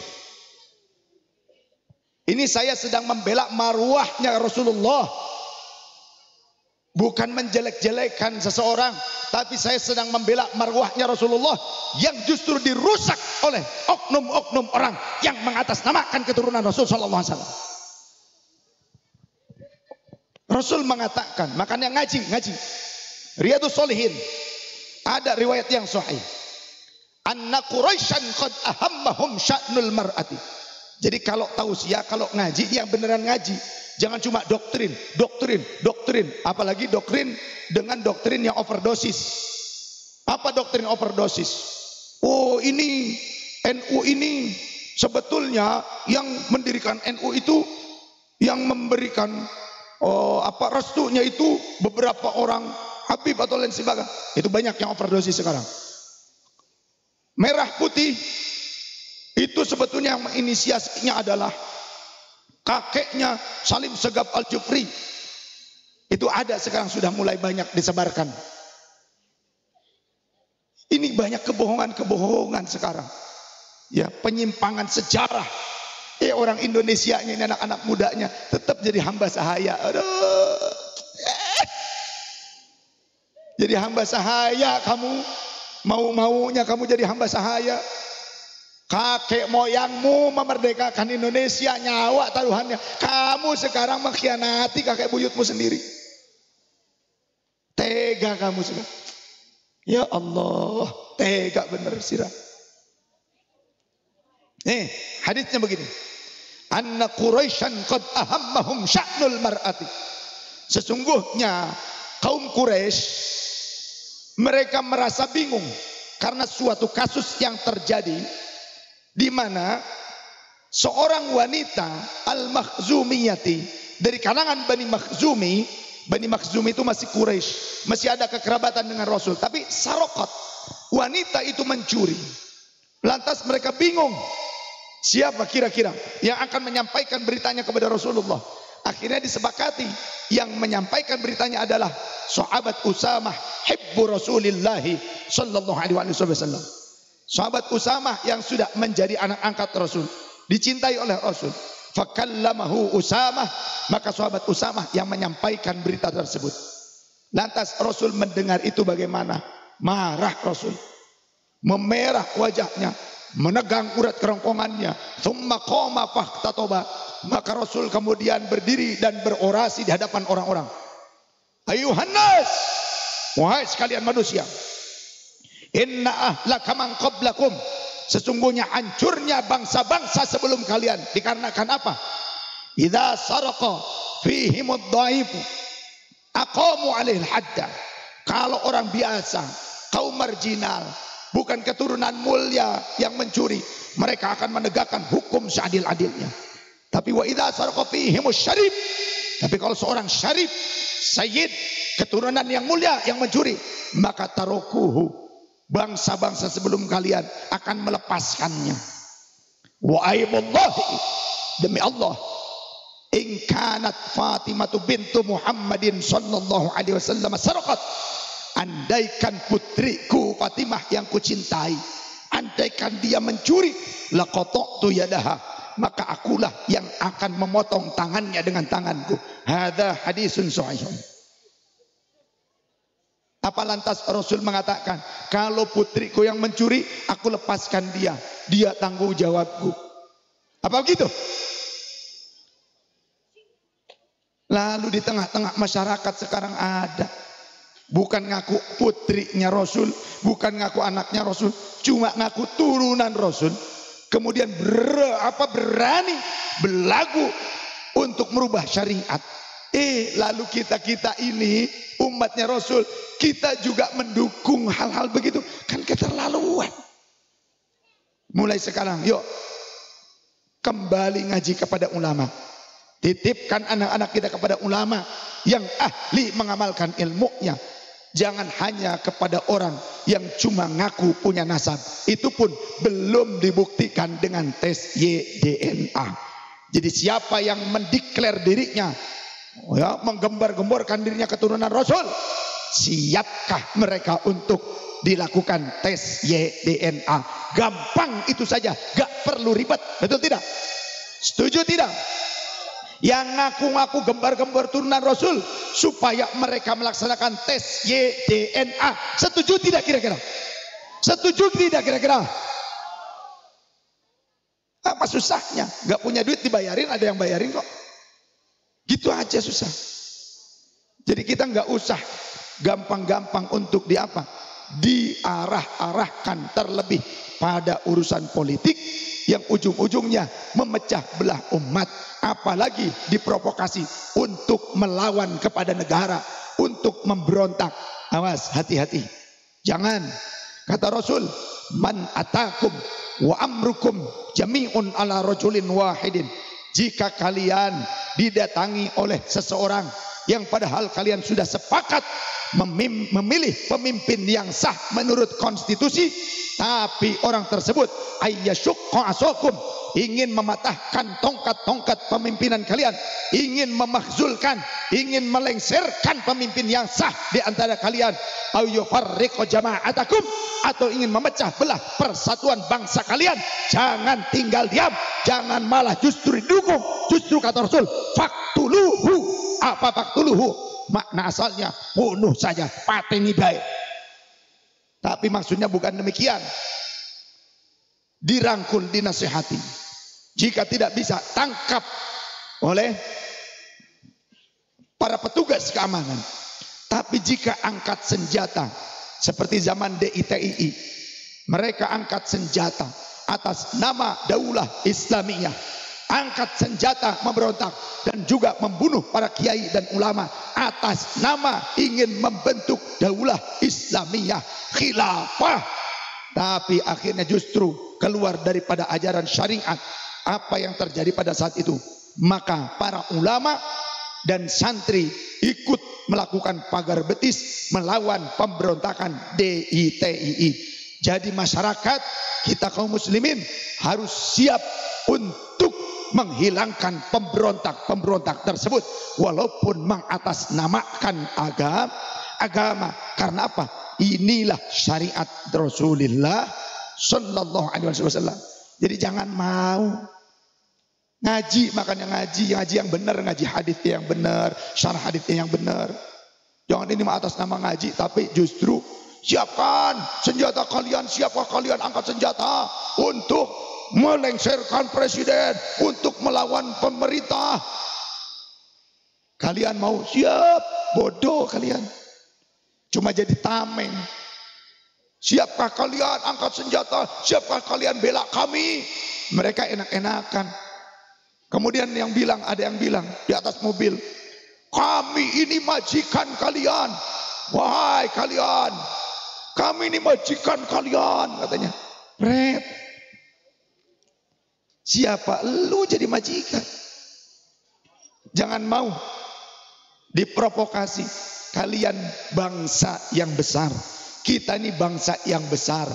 Ini saya sedang membela marwahnya Rasulullah. Bukan menjelek-jelekan seseorang, tapi saya sedang membela marwahnya Rasulullah yang justru dirusak oleh oknum-oknum orang yang mengatasnamakan keturunan Rasul sallallahu alaihi wasallam. Rasul mengatakan, makanya ngaji. Riyadhus Shalihin ada riwayat yang sahih. Anna Quraisyan qad ahammahum sya'nul mar'ati. Jadi kalau tausiah, kalau ngaji yang beneran ngaji. Jangan cuma doktrin. Apalagi doktrin dengan doktrin yang overdosis. Apa doktrin overdosis? Oh ini NU ini sebetulnya yang mendirikan NU itu, yang memberikan restunya itu beberapa orang Habib atau lain sebagainya. Itu banyak yang overdosis sekarang. Merah putih itu sebetulnya yang menginisiasinya adalah kakeknya Salim Segaf Al-Jufri. Itu ada sekarang sudah mulai banyak disebarkan. Ini banyak kebohongan-kebohongan sekarang. Ya, penyimpangan sejarah. Orang Indonesia ini anak-anak mudanya tetap jadi hamba sahaya. Aduh. Jadi hamba sahaya kamu. Mau-maunya kamu jadi hamba sahaya. Kakek moyangmu memerdekakan Indonesia, nyawa taruhannya. Kamu sekarang mengkhianati kakek buyutmu sendiri. Tega kamu sudah. Ya Allah, tega bener sirah. Hadisnya begini. Anna Quraisyan qad ahammahum sya'nul mar'ati. Sesungguhnya kaum Quraisy mereka merasa bingung karena suatu kasus yang terjadi di mana seorang wanita al-Makhzumiyati dari kalangan Bani Makhzumi. Bani Makhzumi itu masih Quraisy, masih ada kekerabatan dengan Rasul, tapi sarokat, wanita itu mencuri. Lantas mereka bingung, siapa kira-kira yang akan menyampaikan beritanya kepada Rasulullah. Akhirnya disepakati yang menyampaikan beritanya adalah sahabat Usamah hibbu Rasulillahi sallallahu alaihi wasallam. Sahabat Usamah yang sudah menjadi anak angkat Rasul, dicintai oleh Rasul. Fakallamahu Usamah, maka sahabat Usamah yang menyampaikan berita tersebut. Lantas Rasul mendengar itu bagaimana? Marah Rasul, memerah wajahnya, menegang urat kerongkongannya. Tsumma qama fahtatoba, maka Rasul kemudian berdiri dan berorasi di hadapan orang-orang. Ayuhan nas, wahai sekalian manusia, inna ahlaka man qablakum, sesungguhnya hancurnya bangsa-bangsa sebelum kalian dikarenakan apa? Idza saraqa fihimud dhaifu aqamu alaihil hadda. Kalau orang biasa, kaum marginal, bukan keturunan mulia yang mencuri, mereka akan menegakkan hukum seadil-adilnya. Tapi wa idza saraqa fihimus syarif, tapi kalau seorang syarif, sayyid, keturunan yang mulia yang mencuri, maka tarukuhu, bangsa-bangsa sebelum kalian akan melepaskannya. Wa aimullahi, demi Allah, in kanat Fatimah bintu Muhammadin sallallahu alaihi wasallam sarqat, andaikan putriku Fatimah yang kucintai, andaikan dia mencuri, laqata'tu yadaha, maka akulah yang akan memotong tangannya dengan tanganku. Hadza hadisun sahihun. Apa lantas Rasul mengatakan, kalau putriku yang mencuri, aku lepaskan dia, dia tanggung jawabku. Apa begitu? Lalu di tengah-tengah masyarakat sekarang ada, bukan ngaku putrinya Rasul, bukan ngaku anaknya Rasul, cuma ngaku turunan Rasul, kemudian berani berlagu untuk merubah syariat. Lalu kita ini umatnya Rasul, kita juga mendukung hal-hal begitu, kan keterlaluan. Mulai sekarang yuk kembali ngaji kepada ulama, titipkan anak-anak kita kepada ulama yang ahli mengamalkan ilmunya. Jangan hanya kepada orang yang cuma ngaku punya nasab, itu pun belum dibuktikan dengan tes YDNA. Jadi siapa yang mendeklar dirinya, menggembar-gemborkan dirinya keturunan Rasul, siapkah mereka untuk dilakukan tes YDNA? Gampang itu saja, gak perlu ribet, betul tidak? Setuju tidak? Yang ngaku-ngaku gembar-gembor turunan Rasul supaya mereka melaksanakan tes YDNA, setuju tidak kira-kira? Setuju tidak kira-kira? Apa susahnya? Gak punya duit dibayarin, ada yang bayarin kok. Gitu aja susah. Jadi kita nggak usah gampang-gampang untuk diarah-arahkan terlebih pada urusan politik yang ujung-ujungnya memecah belah umat, apalagi diprovokasi untuk melawan kepada negara, untuk memberontak. Awas, hati-hati. Jangan. Kata Rasul, man atakum wa amrukum jami'un ala rajulin wahidin. Jika kalian didatangi oleh seseorang yang padahal kalian sudah sepakat memilih pemimpin yang sah menurut konstitusi, tapi orang tersebut ayyasyukqa asakum, ingin mematahkan tongkat-tongkat pemimpinan kalian, ingin memakzulkan, ingin melengsarkan pemimpin yang sah di antara kalian, au yufarriqu jama'atakum, atau ingin memecah belah persatuan bangsa kalian, jangan tinggal diam, jangan malah justru didukung. Justru kata Rasul, faktuluhu. Apa faktuluhu? Makna asalnya bunuh saja, pateni baik. Tapi maksudnya bukan demikian. Dirangkul, dinasihati. Jika tidak bisa, tangkap oleh para petugas keamanan. Tapi jika angkat senjata, seperti zaman DITII, mereka angkat senjata atas nama Daulah Islamiyah, angkat senjata memberontak dan juga membunuh para kiai dan ulama atas nama ingin membentuk Daulah Islamiyah, khilafah. Tapi akhirnya justru keluar daripada ajaran syariat. Apa yang terjadi pada saat itu? Maka para ulama dan santri ikut melakukan pagar betis melawan pemberontakan DITII. Jadi masyarakat kita kaum muslimin harus siap untuk menghilangkan pemberontak-pemberontak tersebut, walaupun mengatasnamakan agama. Karena apa? Inilah syariat Rasulullah Sallallahu Alaihi Wasallam. Jadi jangan mau ngaji, makanya ngaji yang benar, ngaji hadis yang benar, syarah hadis yang benar. Jangan ini atas nama ngaji, tapi justru siapkan senjata kalian, siapkah kalian angkat senjata untuk melengsarkan presiden, untuk melawan pemerintah. Kalian mau siap? Bodoh kalian. Cuma jadi tameng. Siapkah kalian angkat senjata? Siapkah kalian bela kami? Mereka enak-enakan. Kemudian ada yang bilang di atas mobil, kami ini majikan kalian. Wahai kalian, kami ini majikan kalian, katanya. Red. Siapa lu jadi majikan? Jangan mau diprovokasi. Kalian bangsa yang besar. Kita ini bangsa yang besar,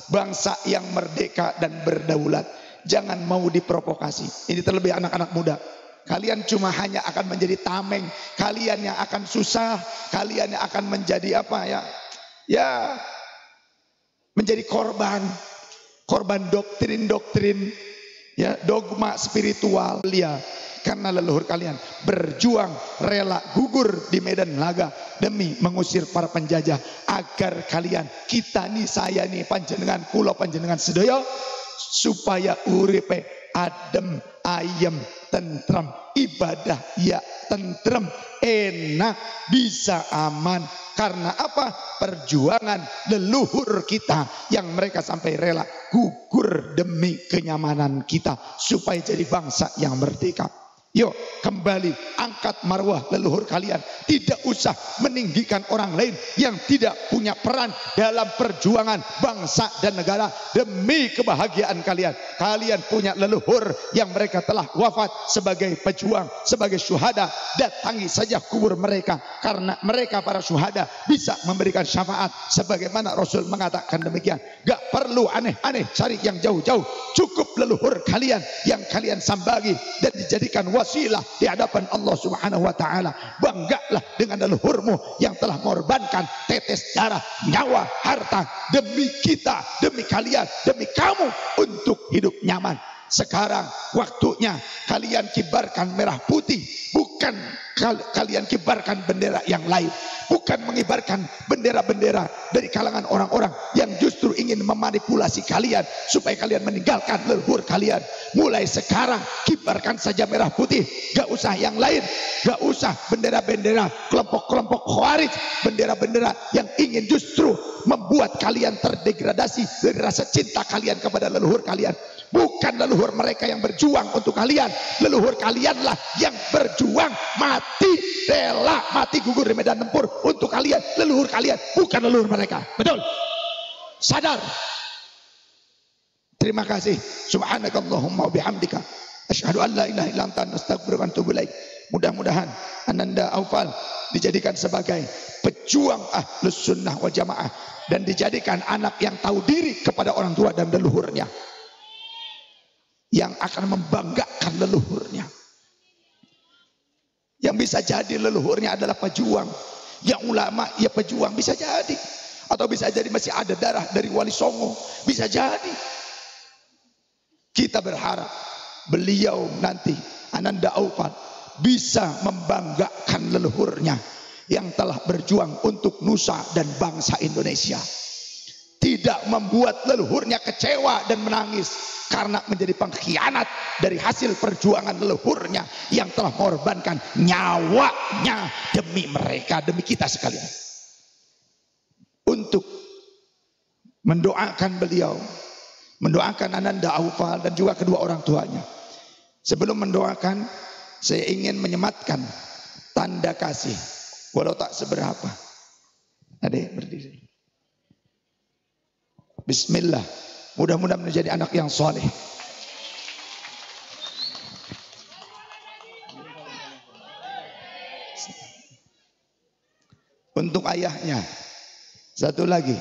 bangsa yang merdeka dan berdaulat. Jangan mau diprovokasi. Ini terlebih anak-anak muda. Kalian cuma hanya akan menjadi tameng. Kalian yang akan susah. Kalian yang akan menjadi apa ya? Ya, menjadi korban doktrin-doktrin, ya, dogma spiritual. Karena leluhur kalian berjuang rela gugur di medan laga demi mengusir para penjajah, agar kalian, kita nih, saya nih, panjenengan, kula panjenengan sedaya, supaya uripe adem ayem tentrem, ibadah ya tentrem, enak, bisa aman. Karena apa? Perjuangan leluhur kita yang mereka sampai rela gugur demi kenyamanan kita supaya jadi bangsa yang merdeka. Yuk kembali angkat marwah leluhur kalian. Tidak usah meninggikan orang lain yang tidak punya peran dalam perjuangan bangsa dan negara demi kebahagiaan kalian. Kalian punya leluhur yang mereka telah wafat sebagai pejuang, sebagai syuhada. Datangi saja kubur mereka, karena mereka para syuhada bisa memberikan syafaat sebagaimana Rasul mengatakan demikian. Gak perlu aneh-aneh cari yang jauh-jauh. Cukup leluhur kalian yang kalian sambangi dan dijadikan wasilah di hadapan Allah Subhanahu wa taala. Banggalah dengan leluhurmu yang telah mengorbankan tetes darah, nyawa, harta demi kita, demi kalian, demi kamu untuk hidup nyaman. Sekarang waktunya kalian kibarkan merah putih, bukan kalian kibarkan bendera yang lain, bukan mengibarkan bendera-bendera dari kalangan orang-orang yang justru ingin memanipulasi kalian supaya kalian meninggalkan leluhur kalian. Mulai sekarang kibarkan saja merah putih, gak usah yang lain, gak usah bendera-bendera kelompok-kelompok khawarij, bendera-bendera yang ingin justru membuat kalian terdegradasi dari rasa cinta kalian kepada leluhur kalian. Bukan leluhur mereka yang berjuang untuk kalian. Leluhur kalianlah yang berjuang, mati, rela mati gugur di medan tempur untuk kalian. Leluhur kalian, bukan leluhur mereka. Betul? Sadar. Terima kasih. Subhanakallahumma wa bihamdika Asyhadu an la ilaha illa anta astaghfiruka wa atubu ilaik. Mudah-mudahan Ananda Aufal dijadikan sebagai pejuang Ahlus Sunnah wal Jamaah dan dijadikan anak yang tahu diri kepada orang tua dan leluhurnya, yang akan membanggakan leluhurnya. Yang bisa jadi leluhurnya adalah pejuang, yang ulama ya pejuang, bisa jadi. Atau bisa jadi masih ada darah dari Wali Songo, bisa jadi. Kita berharap beliau nanti Ananda Aufal bisa membanggakan leluhurnya yang telah berjuang untuk nusa dan bangsa Indonesia. Tidak membuat leluhurnya kecewa dan menangis karena menjadi pengkhianat dari hasil perjuangan leluhurnya yang telah mengorbankan nyawanya demi mereka, demi kita sekalian. Untuk mendoakan beliau, mendoakan Ananda Aufal dan juga kedua orang tuanya. Sebelum mendoakan, saya ingin menyematkan tanda kasih, walau tak seberapa. Adek berdiri. Bismillah. Mudah-mudahan menjadi anak yang soleh. Untuk ayahnya. Satu lagi.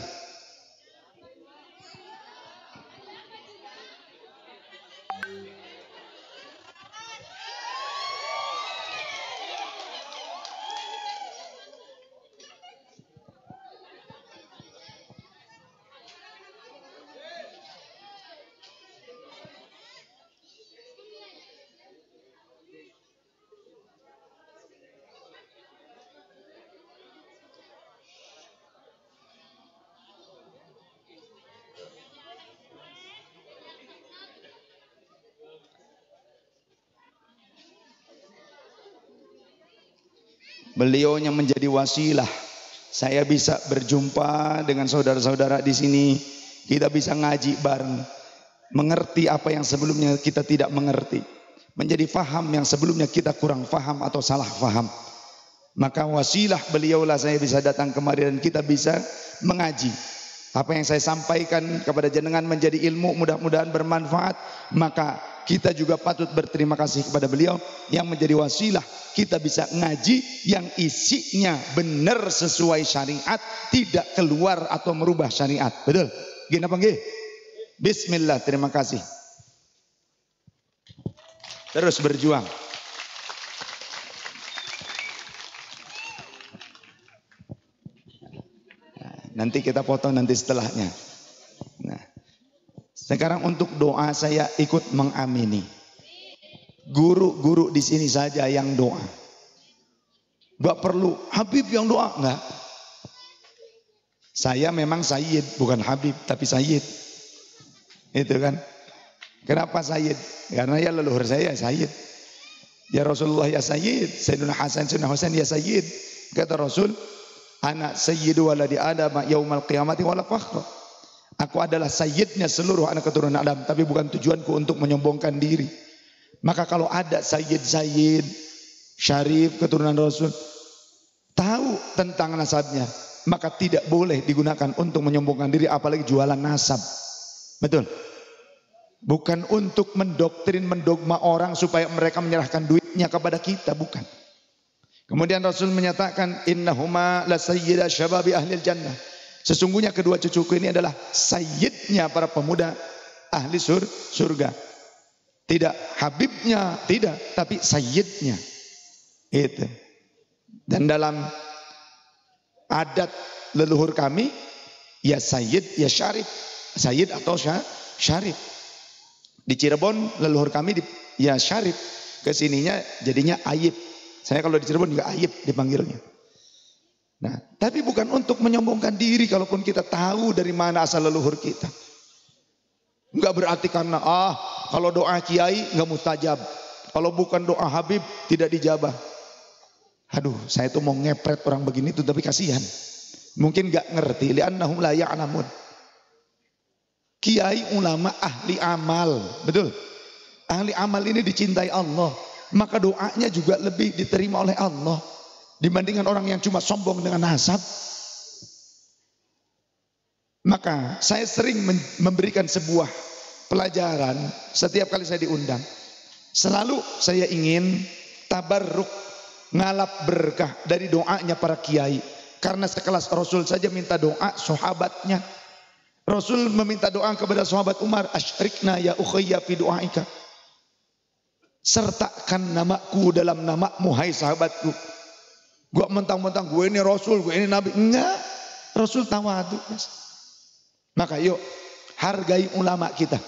Beliau yang menjadi wasilah, saya bisa berjumpa dengan saudara-saudara di sini. Kita bisa ngaji bareng, mengerti apa yang sebelumnya kita tidak mengerti, menjadi faham yang sebelumnya kita kurang faham atau salah faham. Maka wasilah beliaulah saya bisa datang kemari dan kita bisa mengaji. Apa yang saya sampaikan kepada jenengan menjadi ilmu, mudah-mudahan bermanfaat. Maka kita juga patut berterima kasih kepada beliau yang menjadi wasilah. Kita bisa ngaji yang isinya benar sesuai syariat, tidak keluar atau merubah syariat. Betul? Gini apa nggih? Bismillah, terima kasih. Terus berjuang. Nanti kita potong nanti setelahnya. Nah, sekarang untuk doa saya ikut mengamini. Guru-guru di sini saja yang doa. Gak perlu Habib yang doa, enggak. Saya memang Sayyid, bukan Habib, tapi Sayyid. Itu kan. Kenapa Sayyid? Karena ya leluhur saya Sayyid. Ya Rasulullah ya Sayyid, Sayyidina Hasan, Sayyidina Husain ya Sayyid. Kata Rasul, anak sayyidu waladi Adam yaumal qiyamati wala fakhra. Aku adalah sayyidnya seluruh anak keturunan Adam, tapi bukan tujuanku untuk menyombongkan diri. Maka kalau ada sayyid-sayyid syarif keturunan Rasul tahu tentang nasabnya, maka tidak boleh digunakan untuk menyombongkan diri, apalagi jualan nasab. Betul? Bukan untuk mendoktrin, mendogma orang supaya mereka menyerahkan duitnya kepada kita, bukan. Kemudian Rasul menyatakan innahuma la sayyida syababi ahlil jannah. Sesungguhnya kedua cucuku ini adalah sayyidnya para pemuda ahli surga. Tidak habibnya, tidak, tapi sayyidnya. Itu. Dan dalam adat leluhur kami, ya sayyid, ya syarif. Sayyid atau syarif. Di Cirebon leluhur kami ya syarif. Kesininya jadinya Ayib. Saya kalau di Cirebon juga Ayib dipanggilnya. Nah, tapi bukan untuk menyombongkan diri, kalaupun kita tahu dari mana asal leluhur kita. Enggak berarti karena kalau doa kiai enggak mustajab. Kalau bukan doa Habib tidak dijabah. Aduh, saya tuh mau ngepret orang begini tuh, tapi kasihan. Mungkin enggak ngerti, li'annahum la ya'lamun. Kiai ulama ahli amal, betul? Ahli amal ini dicintai Allah. Maka doanya juga lebih diterima oleh Allah dibandingkan orang yang cuma sombong dengan nasab. Maka saya sering memberikan sebuah pelajaran setiap kali saya diundang. Selalu saya ingin tabarruk, ngalap berkah dari doanya para kiai. Karena sekelas Rasul saja minta doa, sahabatnya. Rasul meminta doa kepada sahabat Umar, asyrikna ya ukhayya fi du'aika. Sertakan namaku dalam namamu hai sahabatku. Gua mentang-mentang gue ini Rasul, gue ini Nabi. Enggak, Rasul tawadu. Maka yuk hargai ulama kita.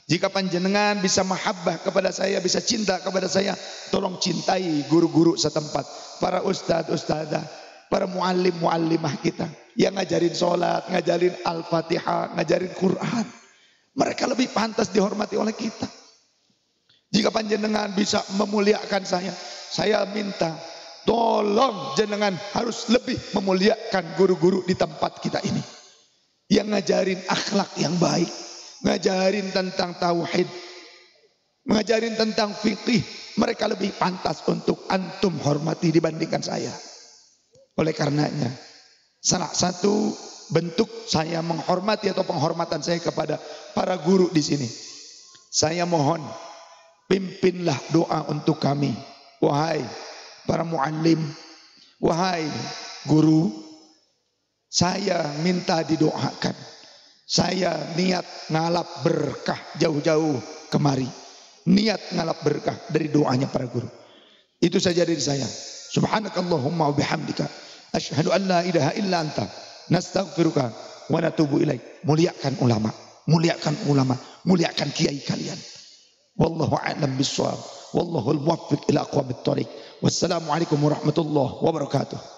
Jika panjenengan bisa mahabbah kepada saya, bisa cinta kepada saya, tolong cintai guru-guru setempat, para ustadz-ustadzah, para muallim-muallimah kita yang ngajarin sholat, ngajarin Al-Fatihah, ngajarin Quran. Mereka lebih pantas dihormati oleh kita. Jika panjenengan bisa memuliakan saya minta tolong jenengan harus lebih memuliakan guru-guru di tempat kita ini yang ngajarin akhlak yang baik, ngajarin tentang tauhid, ngajarin tentang fikih. Mereka lebih pantas untuk antum hormati dibandingkan saya. Oleh karenanya, salah satu bentuk saya menghormati atau penghormatan saya kepada para guru di sini, saya mohon pimpinlah doa untuk kami, wahai para muallim, wahai guru. Saya minta didoakan. Saya niat ngalap berkah jauh-jauh kemari. Niat ngalap berkah dari doanya para guru. Itu saja dari saya. Subhanakallahumma wa bihamdika asyhadu an la ilaha illa anta nastaghfiruka wa natubu ilaik. Muliakan ulama, muliakan ulama, muliakan kiai kalian. Wallahu a'lam bissawab. Wallahul muwaffiq ila aqwamit thoriq. Wassalamualaikum warahmatullahi wabarakatuh.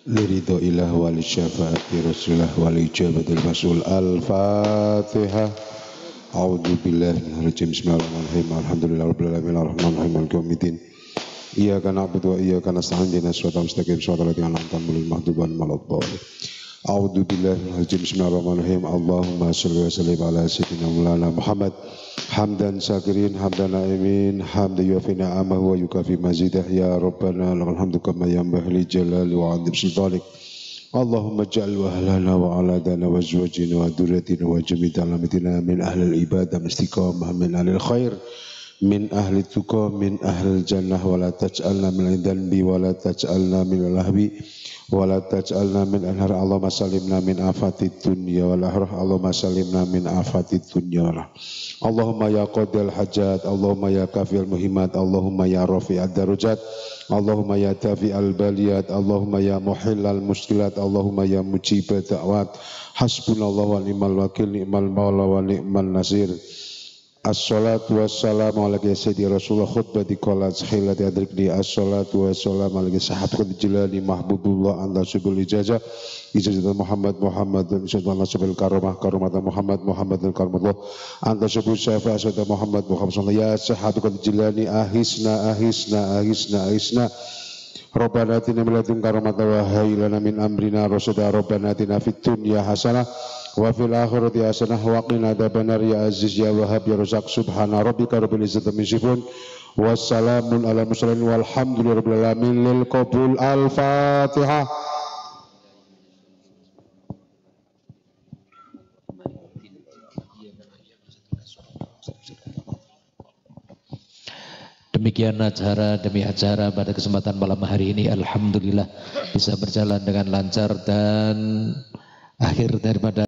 Liridho ilah wali syafaati rasulullah wali jabatil masul al-fatihah. A'udhu billahi minal rajim. Bismillahirrahmanirrahim. Alhamdulillah rabbil alamin arrahmanirrahim maliki yaumiddin. Iyyaka na'budu wa iyyaka nasta'in ihdinas siratal mustaqim siratal ladzina an'amta 'alaihim ghairil maghdubi 'alaihim waladdallin. A'udzu billahi minal rajim. Bismillahirrahmanirrahim. Allahumma shalli wa sallim ala sayyidina Maulana Muhammad hamdan syakirin hamdan na'imin hamdan yuafi ni'amahu wa yukafi mazidah ya rabbana lakal hamdu kama yanbaghi li jalali wa 'azimi sultanik. Allahumma ij'al wa ahlana wa aladana wa azwajina wa dzurriyyatina wa jami' talamitina min ahlil ibadah istiqamah min ahlil khair min ahli tuqa min ahlil jannah wa la taj'alna min dhanbi wa la taj'alna min lahwi wa la taj'alna min anhar. Allahumma salimna min afatid dunya wal akhirah. Allahumma salimna min afatid dunya wal akhirah. Allahumma ya qadil hajat, Allahumma ya kafil muhimmat, Allahumma ya rafi'ad darajat, Allahumma ya dafi'al baliyat, Allahumma ya muhillal muskilat, Allahumma ya mujibat da'wat. Hasbunallahu wa ni'mal wakil, ni'mal maula wa ni'mal nasir. Assalatu wassalamu ala sayyidi Rasulullah khutbati qalat khilati adrikni. Assalatu wassalamu ala sahabati jilani mahbubullah anta subul ijazah ijazah Muhammad dan ijazah subul karamah karamata Muhammad dan karamullah anta subul syafa asada Muhammad ya sahabati jilani ahisna Rabbana atina min ladunka rahmatan wa hayyi lana min amrina rasyada. Rabbana atina fid dunya hasanah wa fil akhirati hasanah wa qina adzabannar ya aziz ya wahhab ya razzaq. Subhana rabbika rabbil izzati amma yasifun wassalamun ala mursalin walhamdulillahi rabbil alamin. Lil qabul al-Fatihah. Demikian acara demi acara pada kesempatan malam hari ini, alhamdulillah bisa berjalan dengan lancar dan akhir daripada